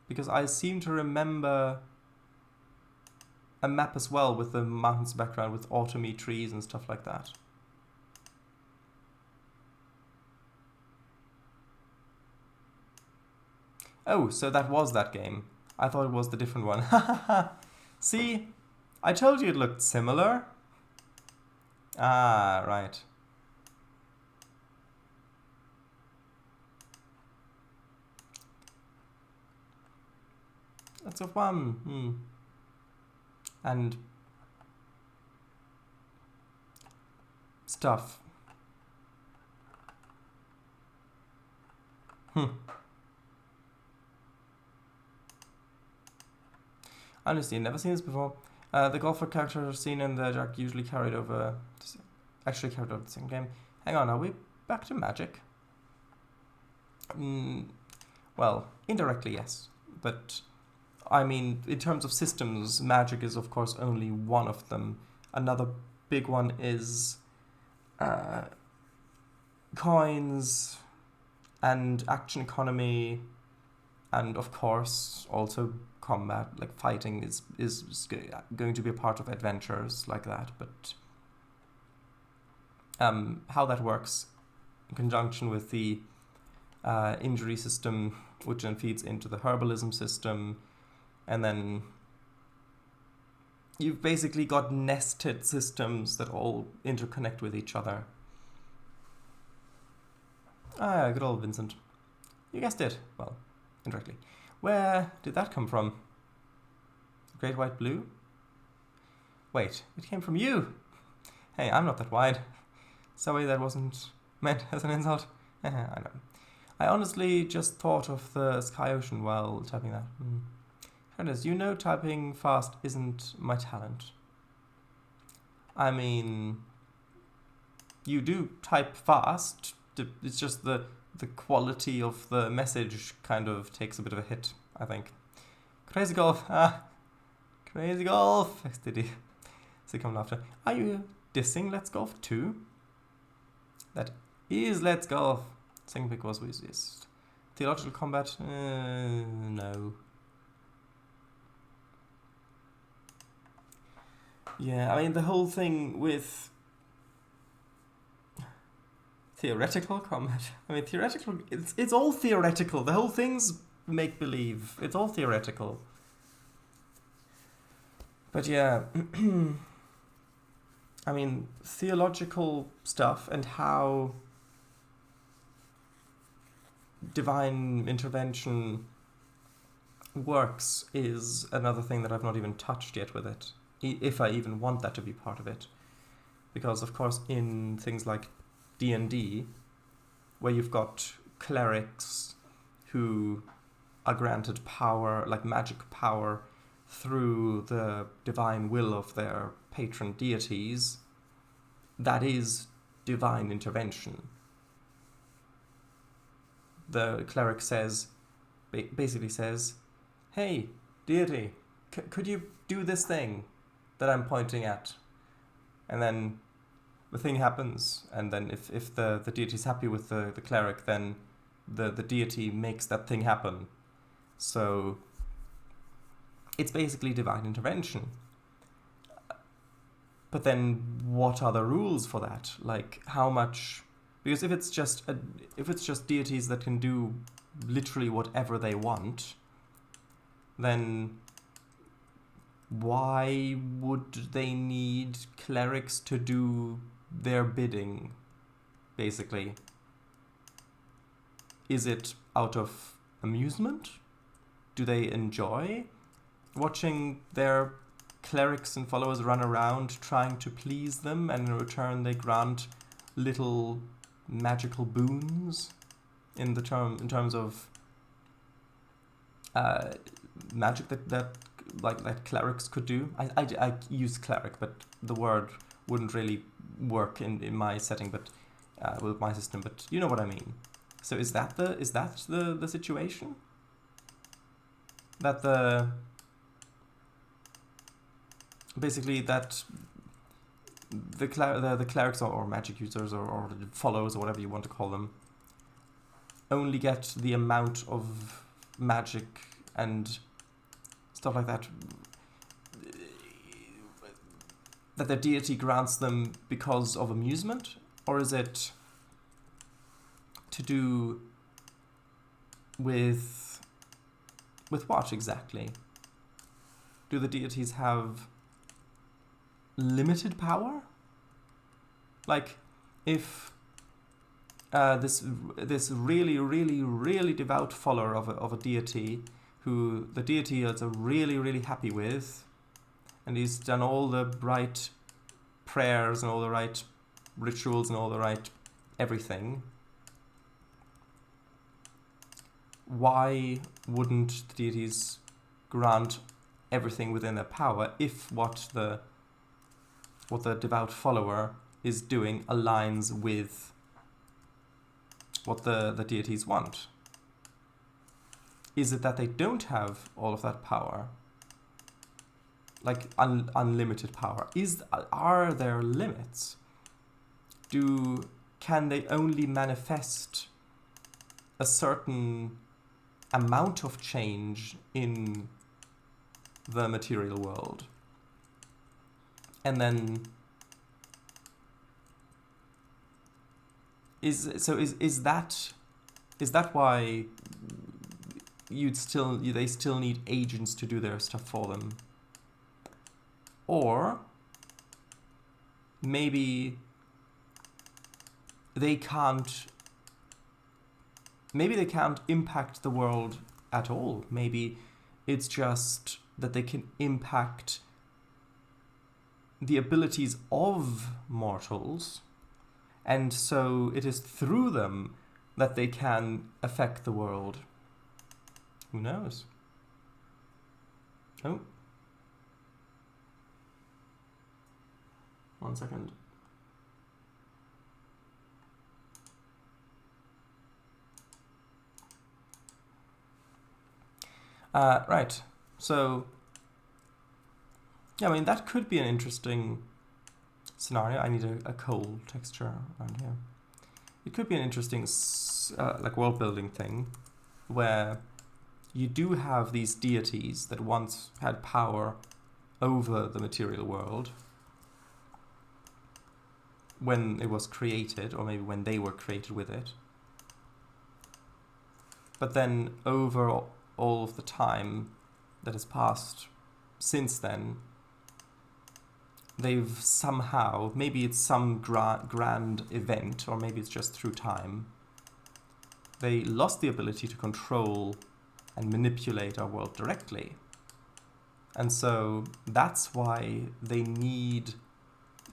Because I seem to remember a map as well with the mountains background with autumny trees and stuff like that. Oh, so that was that game. I thought it was the different one. See? I told you it looked similar. Ah, right. That's a one. And stuff. Honestly, never seen this before. The golfer character seen in the Jack usually carried over the same game. Hang on, are we back to magic? Well, indirectly, yes. But, I mean, in terms of systems, magic is, of course, only one of them. Another big one is coins and action economy, and, of course, also combat, like fighting is going to be a part of adventures like that, but how that works in conjunction with the injury system, which then feeds into the herbalism system, and then you've basically got nested systems that all interconnect with each other. Ah, good old Vincent. You guessed it. Well, indirectly. Where did that come from? Great White Blue? Wait, it came from you! Hey, I'm not that wide. Sorry, that wasn't meant as an insult. I know. I honestly just thought of the Sky Ocean while typing that. Trainz, you know typing fast isn't my talent. I mean, you do type fast, it's just the quality of the message kind of takes a bit of a hit, I think. Crazy Golf, Crazy Golf, STD. Sitcom laughter. Are you dissing Let's Golf too? That is Let's Golf. Second pick was resist. Theological combat? No. Yeah, I mean the whole thing with theoretical combat. I mean theoretical. It's all theoretical. The whole thing's make believe. It's all theoretical. But yeah, I mean theological stuff and how divine intervention works is another thing that I've not even touched yet with it, if I even want that to be part of it. Because of course in things like D&D, where you've got clerics who are granted power, like magic power, through the divine will of their patron deities, that is divine intervention. The cleric says, basically says, hey, deity, could you do this thing that I'm pointing at? And then the thing happens, and then if the deity's happy with the cleric, then the deity makes that thing happen. So it's basically divine intervention. But then what are the rules for that? Like how much? Because if it's just deities that can do literally whatever they want, then why would they need clerics to do their bidding, basically? Is it out of amusement? Do they enjoy watching their clerics and followers run around trying to please them, and in return they grant little magical boons in terms of magic that clerics could do? I use cleric, but the word wouldn't really work in my setting, but with my system. But you know what I mean. So is that the situation? that basically that the clerics or magic users or followers or whatever you want to call them only get the amount of magic and stuff like that that their deity grants them because of amusement, or is it to do with what exactly? Do the deities have limited power? Like, if this really devout follower of a deity, who the deity is really happy with, and he's done all the right prayers and all the right rituals and all the right everything, why wouldn't the deities grant everything within their power if what the devout follower is doing aligns with what the deities want? Is it that they don't have all of that power? Like unlimited power? Are there limits? Can they only manifest a certain amount of change in the material world? And then is that why they still need agents to do their stuff for them? Or maybe they can't impact the world at all. Maybe it's just that they can impact the abilities of mortals, and so it is through them that they can affect the world. Who knows? Oh. 1 second. Right. So, yeah, I mean, that could be an interesting scenario. I need a coal texture around here. It could be an interesting like world building thing where you do have these deities that once had power over the material world when it was created, or maybe when they were created with it. But then over all of the time that has passed since then, they've somehow, maybe it's some grand event, or maybe it's just through time, they lost the ability to control and manipulate our world directly. And so that's why they need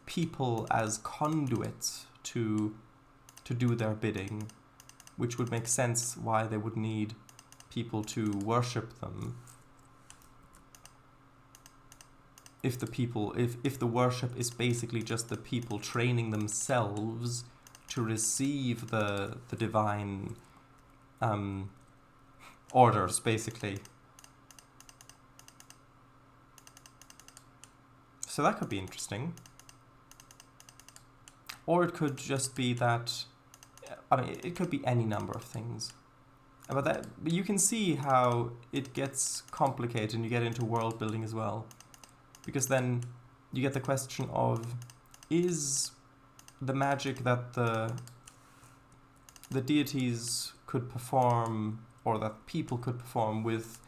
people as conduits to do their bidding, which would make sense why they would need people to worship them. If the worship is basically just the people training themselves to receive the divine orders, basically. So that could be interesting. Or it could just be that, I mean, it could be any number of things. But you can see how it gets complicated and you get into world building as well. Because then you get the question of, is the magic that the deities could perform, or that people could perform with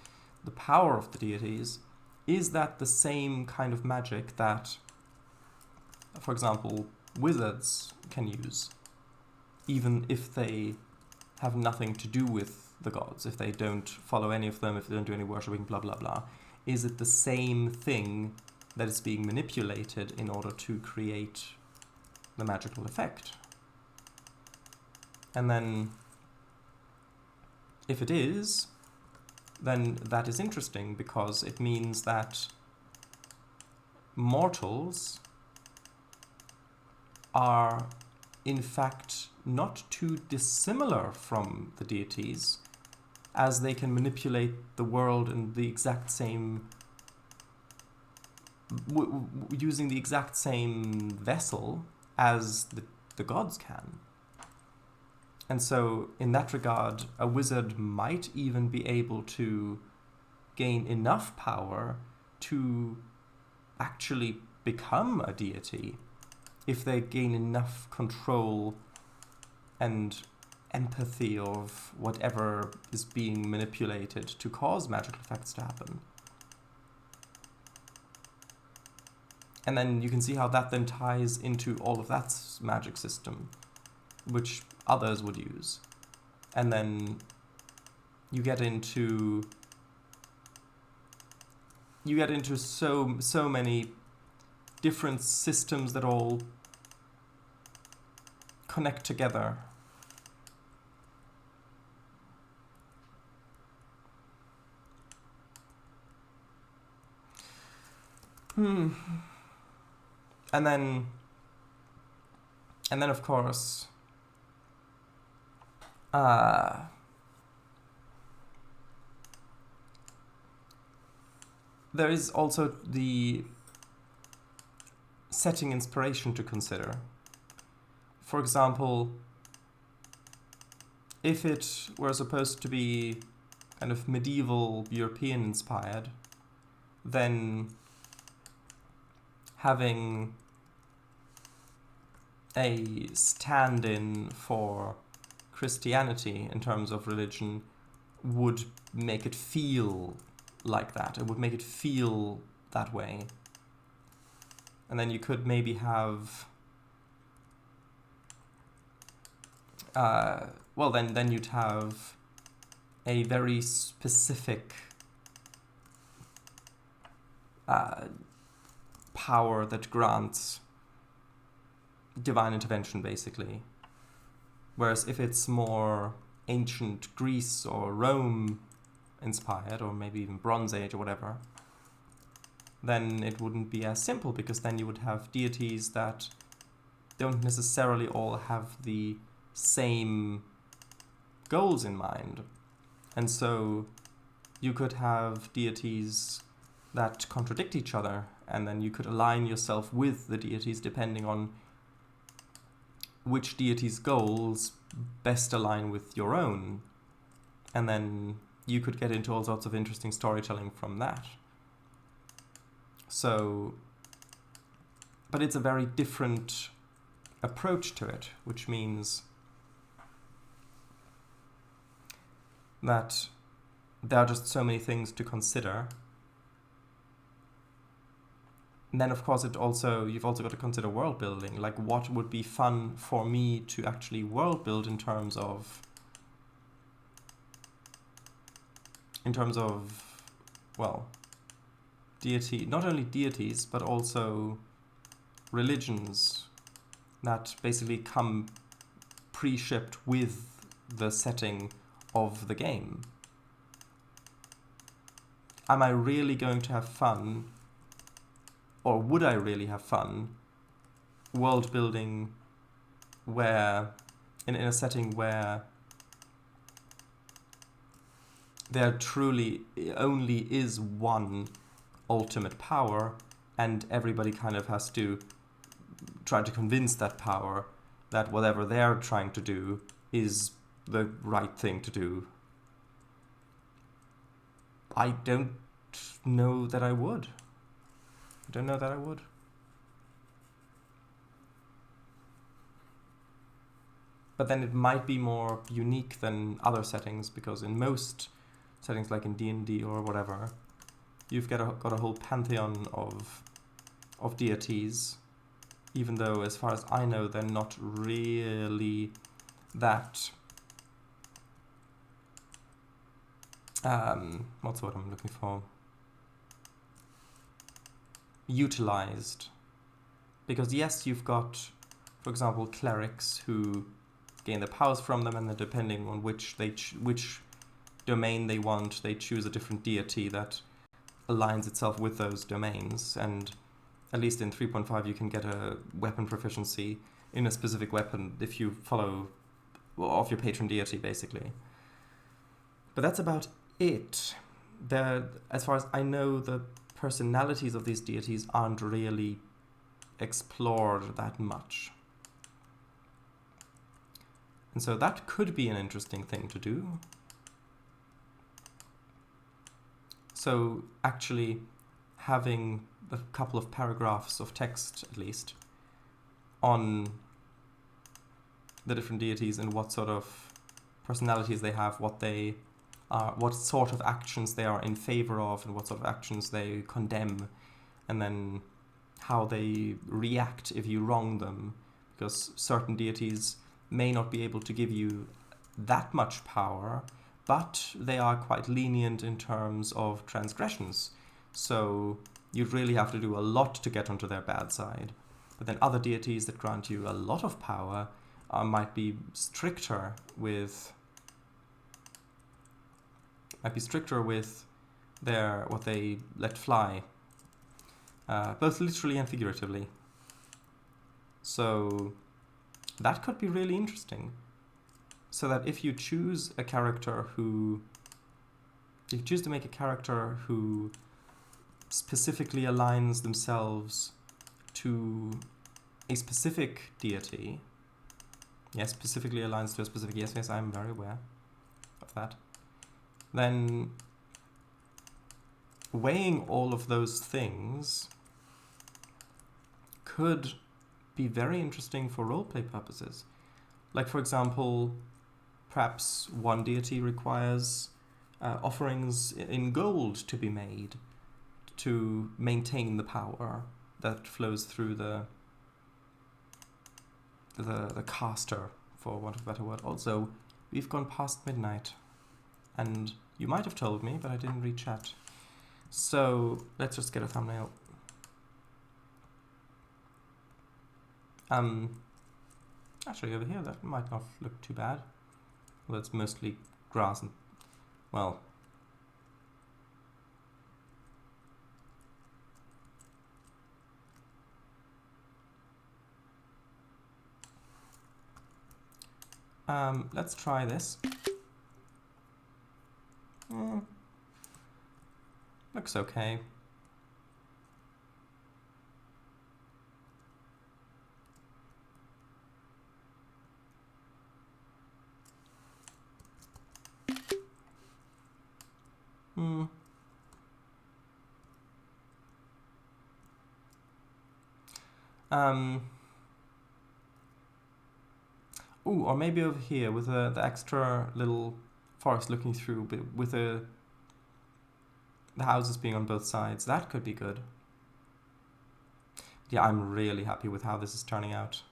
the power of the deities, is that the same kind of magic that, for example, wizards can use, even if they have nothing to do with the gods, if they don't follow any of them, if they don't do any worshipping, blah blah blah? Is it the same thing that is being manipulated in order to create the magical effect? And then, if it is, then that is interesting, because it means that mortals are in fact not too dissimilar from the deities, as they can manipulate the world in the exact same, using the exact same vessel as the gods can. And so, in that regard, a wizard might even be able to gain enough power to actually become a deity if they gain enough control and empathy of whatever is being manipulated to cause magical effects to happen. And then you can see how that then ties into all of that magic system, which others would use. And then you get into so many different systems that all connect together. And then of course, there is also the setting inspiration to consider. For example, if it were supposed to be kind of medieval European inspired, then having a stand-in for Christianity in terms of religion would make it feel like that. It would make it feel that way. And then you could maybe have then you'd have a very specific power that grants divine intervention, basically. Whereas if it's more ancient Greece or Rome inspired, or maybe even Bronze Age or whatever, then it wouldn't be as simple, because then you would have deities that don't necessarily all have the same goals in mind. And so you could have deities that contradict each other, and then you could align yourself with the deities depending on which deity's goals best align with your own. And then you could get into all sorts of interesting storytelling from that. So, but it's a very different approach to it, which means that there are just so many things to consider. And then, of course, you've also got to consider world building. Like, what would be fun for me to actually world build in terms of, well, deity, not only deities, but also religions that basically come pre-shipped with the setting of the game. Am I really going to have fun, or would I really have fun world building where, in a setting where there truly only is one ultimate power, and everybody kind of has to try to convince that power that whatever they're trying to do is the right thing to do? I don't know that I would. But then it might be more unique than other settings, because in most settings, like in D&D or whatever, you've got a whole pantheon of deities, even though, as far as I know, they're not really that what's the word I'm looking for? Utilized. Because yes, you've got, for example, clerics who gain their powers from them, and then depending on which which domain they want, they choose a different deity that aligns itself with those domains. And at least in 3.5 you can get a weapon proficiency in a specific weapon if you follow off your patron deity, basically. But that's about it. As far as I know, the personalities of these deities aren't really explored that much. And so that could be an interesting thing to do. So actually having a couple of paragraphs of text, at least, on the different deities and what sort of personalities they have, what they are, what sort of actions they are in favor of, and what sort of actions they condemn, and then how they react if you wrong them, because certain deities may not be able to give you that much power, but they are quite lenient in terms of transgressions. So you'd really have to do a lot to get onto their bad side. But then other deities that grant you a lot of power might be stricter with their what they let fly, both literally and figuratively. So that could be really interesting. So that if you choose a character who, if you choose to make a character who specifically aligns themselves to a specific deity, yes, specifically aligns to a specific, yes, I'm very aware of that, then weighing all of those things could be very interesting for roleplay purposes. Like, for example, perhaps one deity requires offerings in gold to be made to maintain the power that flows through the caster, for want of a better word. Also, we've gone past midnight, and you might have told me, but I didn't read chat. So let's just get a thumbnail. Actually, over here, that might not look too bad. Well, it's mostly grass and, well, let's try this. Looks okay. Ooh, or maybe over here with the extra little forest looking through, but with the houses being on both sides. That could be good. Yeah, I'm really happy with how this is turning out.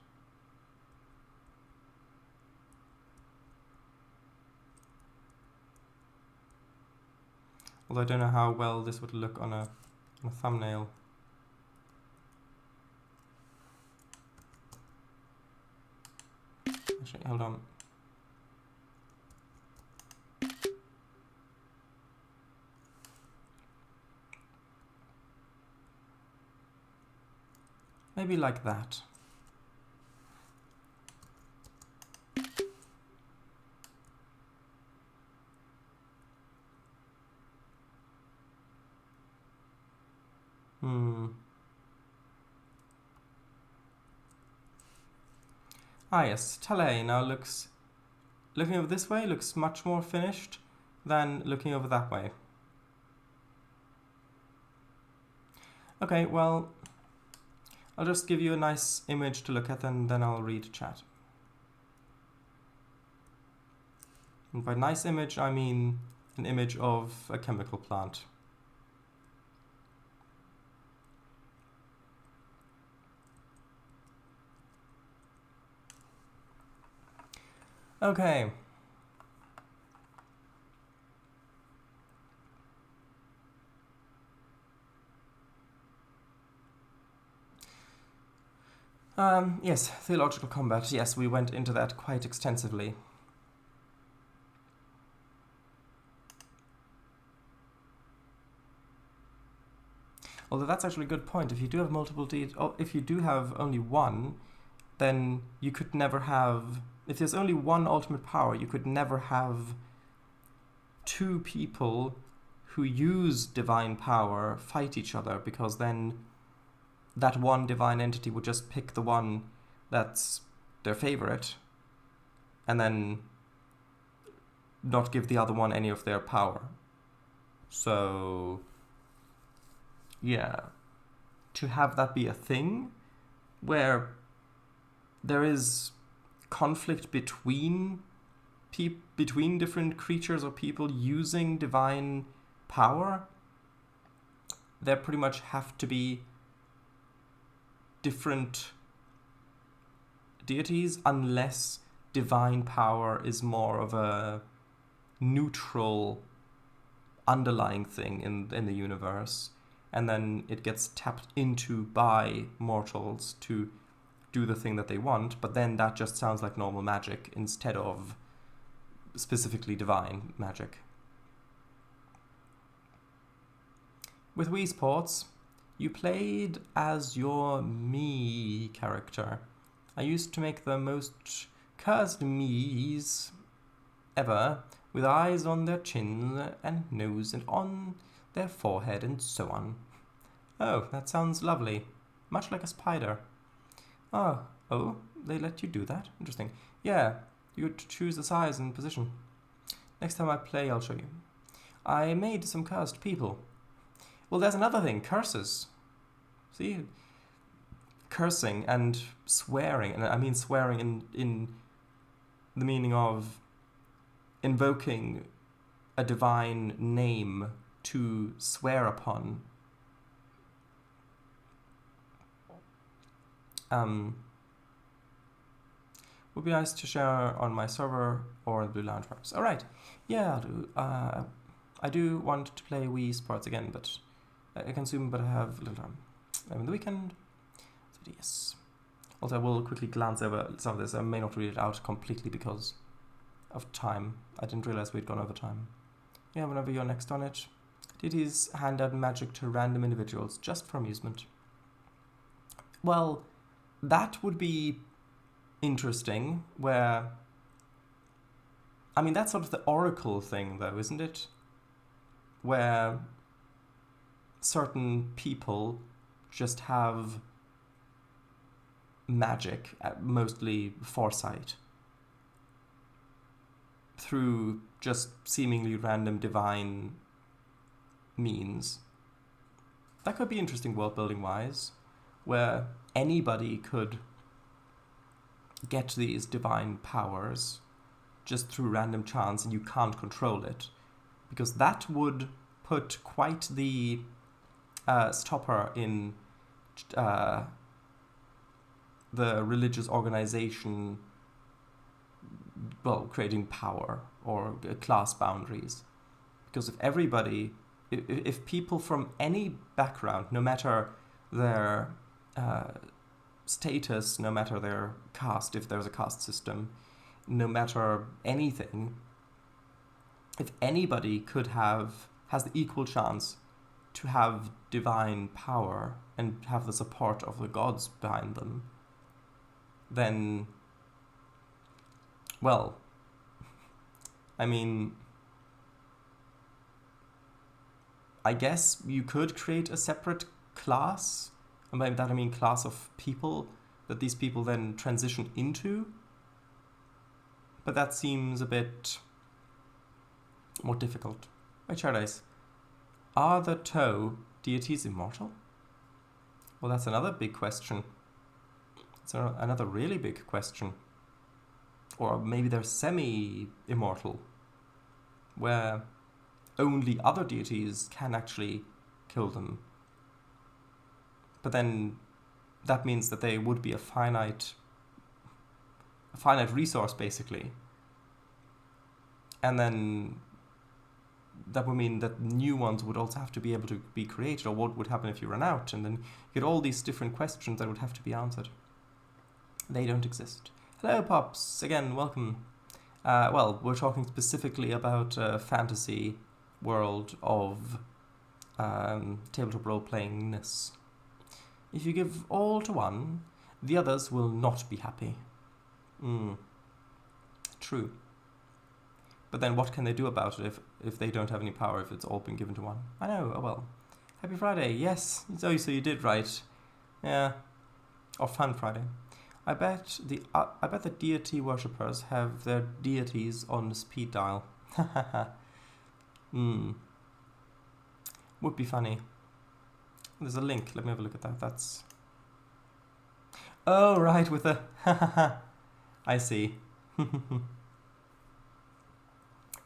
Although I don't know how well this would look on a thumbnail. Actually, hold on. Maybe like that. Ah yes, Tale now looks, looking over this way, looks much more finished than looking over that way. Okay, well, I'll just give you a nice image to look at, and then I'll read chat. And by nice image, I mean an image of a chemical plant. Okay. Yes, theological combat. Yes, we went into that quite extensively. Although that's actually a good point. If you do have multiple if you do have only one, then you could never have... If there's only one ultimate power, you could never have two people who use divine power fight each other, because then that one divine entity would just pick the one that's their favorite and then not give the other one any of their power. So, yeah, to have that be a thing where there is conflict between different creatures or people using divine power, there pretty much have to be different deities, unless divine power is more of a neutral underlying thing in the universe, and then it gets tapped into by mortals to do the thing that they want, but then that just sounds like normal magic instead of specifically divine magic. With Wii Sports, you played as your me character. I used to make the most cursed me's ever, with eyes on their chin and nose and on their forehead and so on. Oh, that sounds lovely. Much like a spider. Oh, they let you do that? Interesting. Yeah, you could choose the size and position. Next time I play, I'll show you. I made some cursed people. Well, there's another thing, curses. See? Cursing and swearing, and I mean swearing in the meaning of invoking a divine name to swear upon. Would be nice to share on my server or the Blue Lounge perhaps. Alright, yeah, I'll do. I do want to play Wii Sports again, but I can soon, but I have little time. I'm in the weekend, so yes. Also, I will quickly glance over some of this. I may not read it out completely because of time. I didn't realize we'd gone over time. Yeah, whenever you're next on it. Deities hand out magic to random individuals just for amusement. Well, that would be interesting, where... I mean, that's sort of the oracle thing, though, isn't it? Where certain people just have magic, mostly foresight, through just seemingly random divine means. That could be interesting world-building wise, where anybody could get these divine powers just through random chance and you can't control it, because that would put quite the stopper in the religious organization, well, creating power or class boundaries. Because if people from any background, no matter their status, no matter their caste, if there's a caste system, no matter anything, if anybody has the equal chance to have divine power and have the support of the gods behind them, then, well, I mean, I guess you could create a separate class, and by that I mean class of people that these people then transition into, but that seems a bit more difficult. Wait, Paradise. Are the Toe deities immortal? Well, that's another big question. It's another really big question. Or maybe they're semi-immortal, where only other deities can actually kill them. But then that means that they would be a finite resource, basically. And then that would mean that new ones would also have to be able to be created, or what would happen if you run out? And then you get all these different questions that would have to be answered. They don't exist. Hello, Pops. Again, welcome. Well, we're talking specifically about a fantasy world of tabletop role-playingness. If you give all to one, the others will not be happy. True. But then what can they do about it if they don't have any power, if it's all been given to one? I know, oh well. Happy Friday, yes. Oh, so you did right. Yeah. Or Fun Friday. I bet the deity worshippers have their deities on the speed dial. Would be funny. There's a link. Let me have a look at that. That's... Oh, right, with the... I see.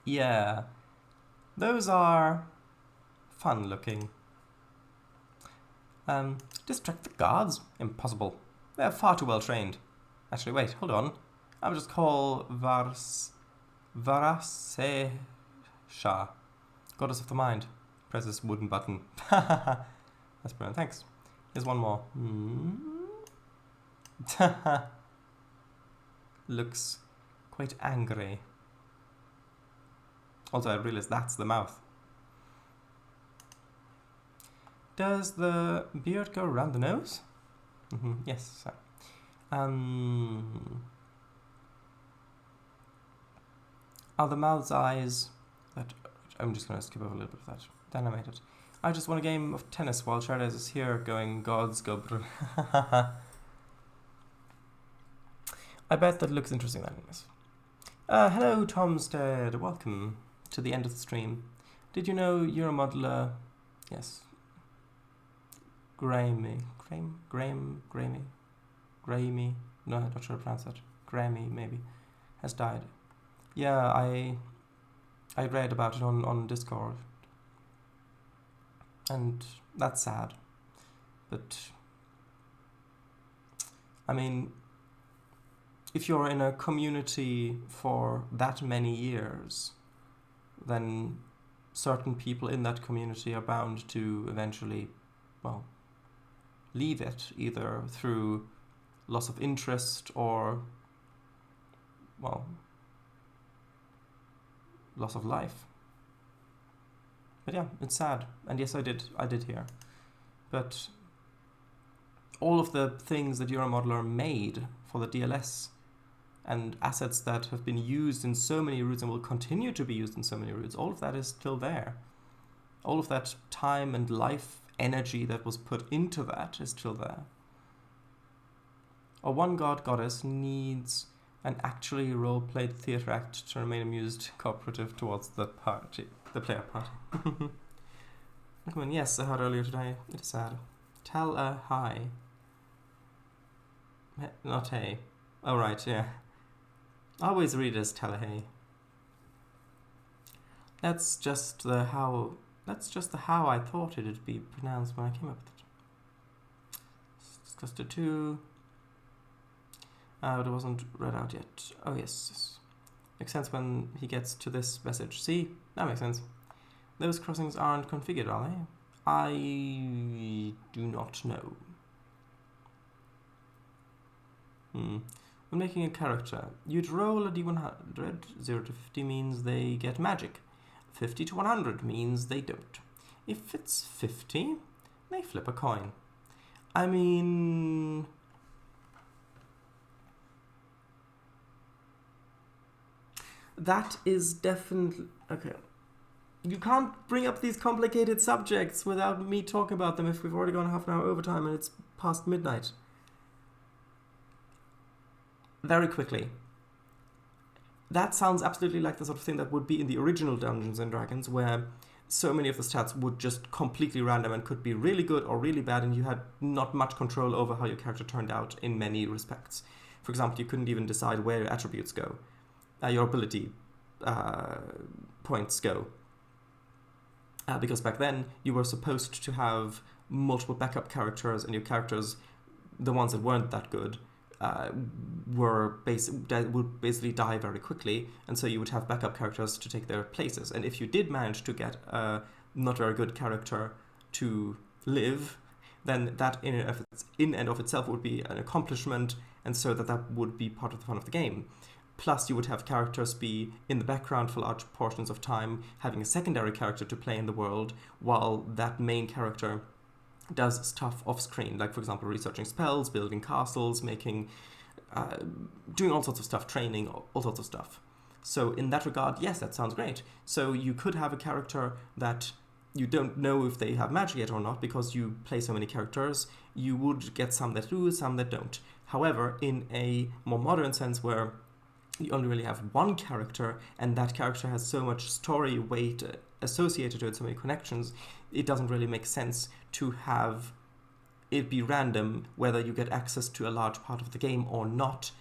Yeah. Those are fun looking. Distract the guards? Impossible. They're far too well trained. Actually, wait, hold on. I'll just call Varasesha, Goddess of the Mind. Press this wooden button. That's brilliant, thanks. Here's one more. Looks quite angry. Also, I realized that's the mouth. Does the beard go around the nose? Yes. So. Are the mouth's eyes... I'm just going to skip over a little bit of that. Animated. I just won a game of tennis while Trainz is here going, Gods go... I bet that looks interesting then. Yes. Hello, Tomstead. Welcome to the end of the stream. Did you know you're a modeler? Yes. Grammy. No, I'm not sure how to pronounce that. Grammy, maybe. Has died. Yeah, I read about it on Discord. And that's sad. But, I mean, if you're in a community for that many years, then certain people in that community are bound to eventually, well, leave it, either through loss of interest or, well, loss of life. But yeah, it's sad. And yes, I did hear. But all of the things that Euromodeler made for the DLS and assets that have been used in so many routes and will continue to be used in so many routes, all of that is still there. All of that time and life energy that was put into that is still there. A one god goddess needs an actually role-played theatre act to remain amused, cooperative towards the player party. Come on, yes, I heard earlier today. It is sad. Tell a hi. Not hey. Oh right, yeah. I always read it as tell a hey. That's just the how I thought it'd be pronounced when I came up with it. Discussed it too. But it wasn't read out yet. Oh yes. Makes sense when he gets to this message. See? That makes sense. Those crossings aren't configured, are they? I do not know. When making a character, you'd roll a d100. 0 to 50 means they get magic. 50 to 100 means they don't. If it's 50, they flip a coin. I mean... that is definitely... Okay. You can't bring up these complicated subjects without me talking about them if we've already gone half an hour overtime and it's past midnight. Very quickly. That sounds absolutely like the sort of thing that would be in the original Dungeons & Dragons, where so many of the stats would just completely random and could be really good or really bad, and you had not much control over how your character turned out in many respects. For example, you couldn't even decide where your attributes go. Your ability points go. Because back then, you were supposed to have multiple backup characters, and your characters, the ones that weren't that good, would basically die very quickly, and so you would have backup characters to take their places. And if you did manage to get a not very good character to live, then that in and of itself would be an accomplishment, and so that would be part of the fun of the game. Plus, you would have characters be in the background for large portions of time, having a secondary character to play in the world, while that main character does stuff off-screen, like, for example, researching spells, building castles, doing all sorts of stuff, training, all sorts of stuff. So in that regard, yes, that sounds great. So you could have a character that you don't know if they have magic yet or not, because you play so many characters. You would get some that do, some that don't. However, in a more modern sense where you only really have one character, and that character has so much story weight associated to it, so many connections, it doesn't really make sense to have it be random whether you get access to a large part of the game or not,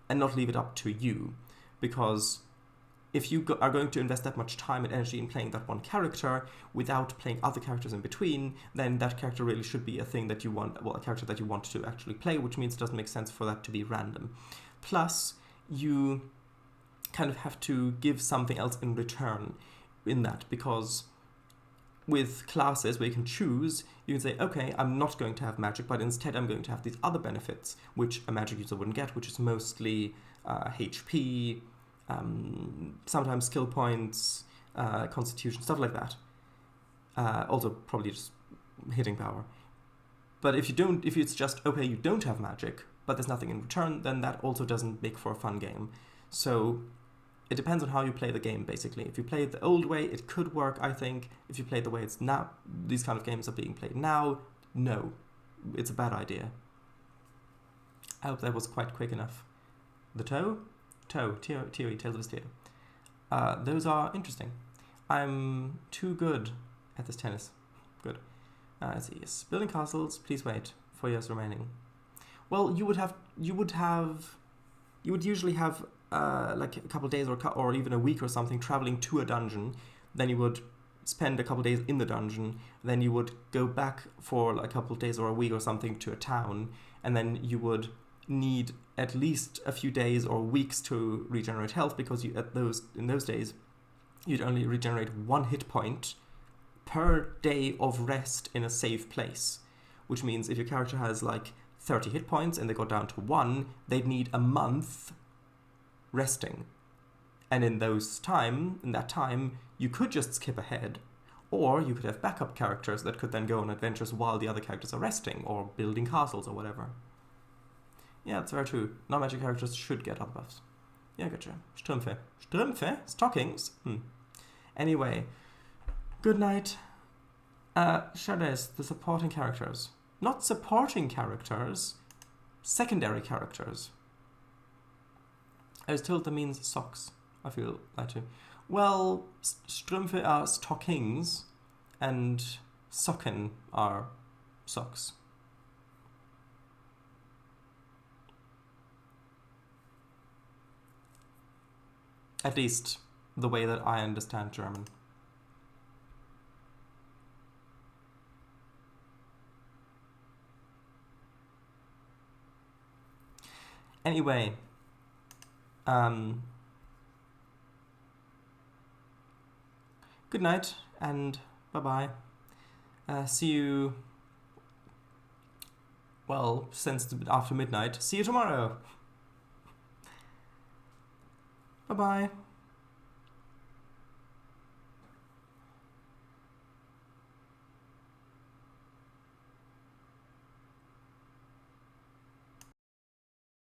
and not leave it up to you. Because if you are going to invest that much time and energy in playing that one character without playing other characters in between, then that character really should be a thing that you want, well, a character that you want to actually play, which means it doesn't make sense for that to be random. Plus, you kind of have to give something else in return in that, because with classes where you can choose, you can say, okay, I'm not going to have magic, but instead I'm going to have these other benefits, which a magic user wouldn't get, which is mostly HP, sometimes skill points, constitution, stuff like that. Also probably just hitting power. But if it's just, okay, you don't have magic, but there's nothing in return, then that also doesn't make for a fun game. So it depends on how you play the game, basically. If you play it the old way, it could work, I think. If you play it the way it's now, these kind of games are being played now, no. It's a bad idea. I hope that was quite quick enough. The toe? Toe, Tales of Vestia. Those are interesting. I'm too good at this tennis. Good. Let's see. Yes. Building castles, please wait. 4 years remaining. Well, you would usually have like a couple of days or even a week or something traveling to a dungeon. Then you would spend a couple of days in the dungeon. Then you would go back for like a couple of days or a week or something to a town. And then you would need at least a few days or weeks to regenerate health, because in those days you'd only regenerate 1 hit point per day of rest in a safe place. Which means if your character has like 30 hit points and they go down to 1, they'd need a month resting. And in that time, you could just skip ahead, or you could have backup characters that could then go on adventures while the other characters are resting, or building castles or whatever. Yeah, that's very true. Non-magic characters should get other buffs. Yeah, gotcha. Strümpfe. Strümpfe? Stockings? Anyway, good night. Shadows, the supporting characters. Not supporting characters, secondary characters. I was told that means socks. I feel that too. Well, Strümpfe are stockings, and Socken are socks. At least the way that I understand German. Anyway, good night and bye-bye. See you, well, since after midnight, see you tomorrow. Bye-bye.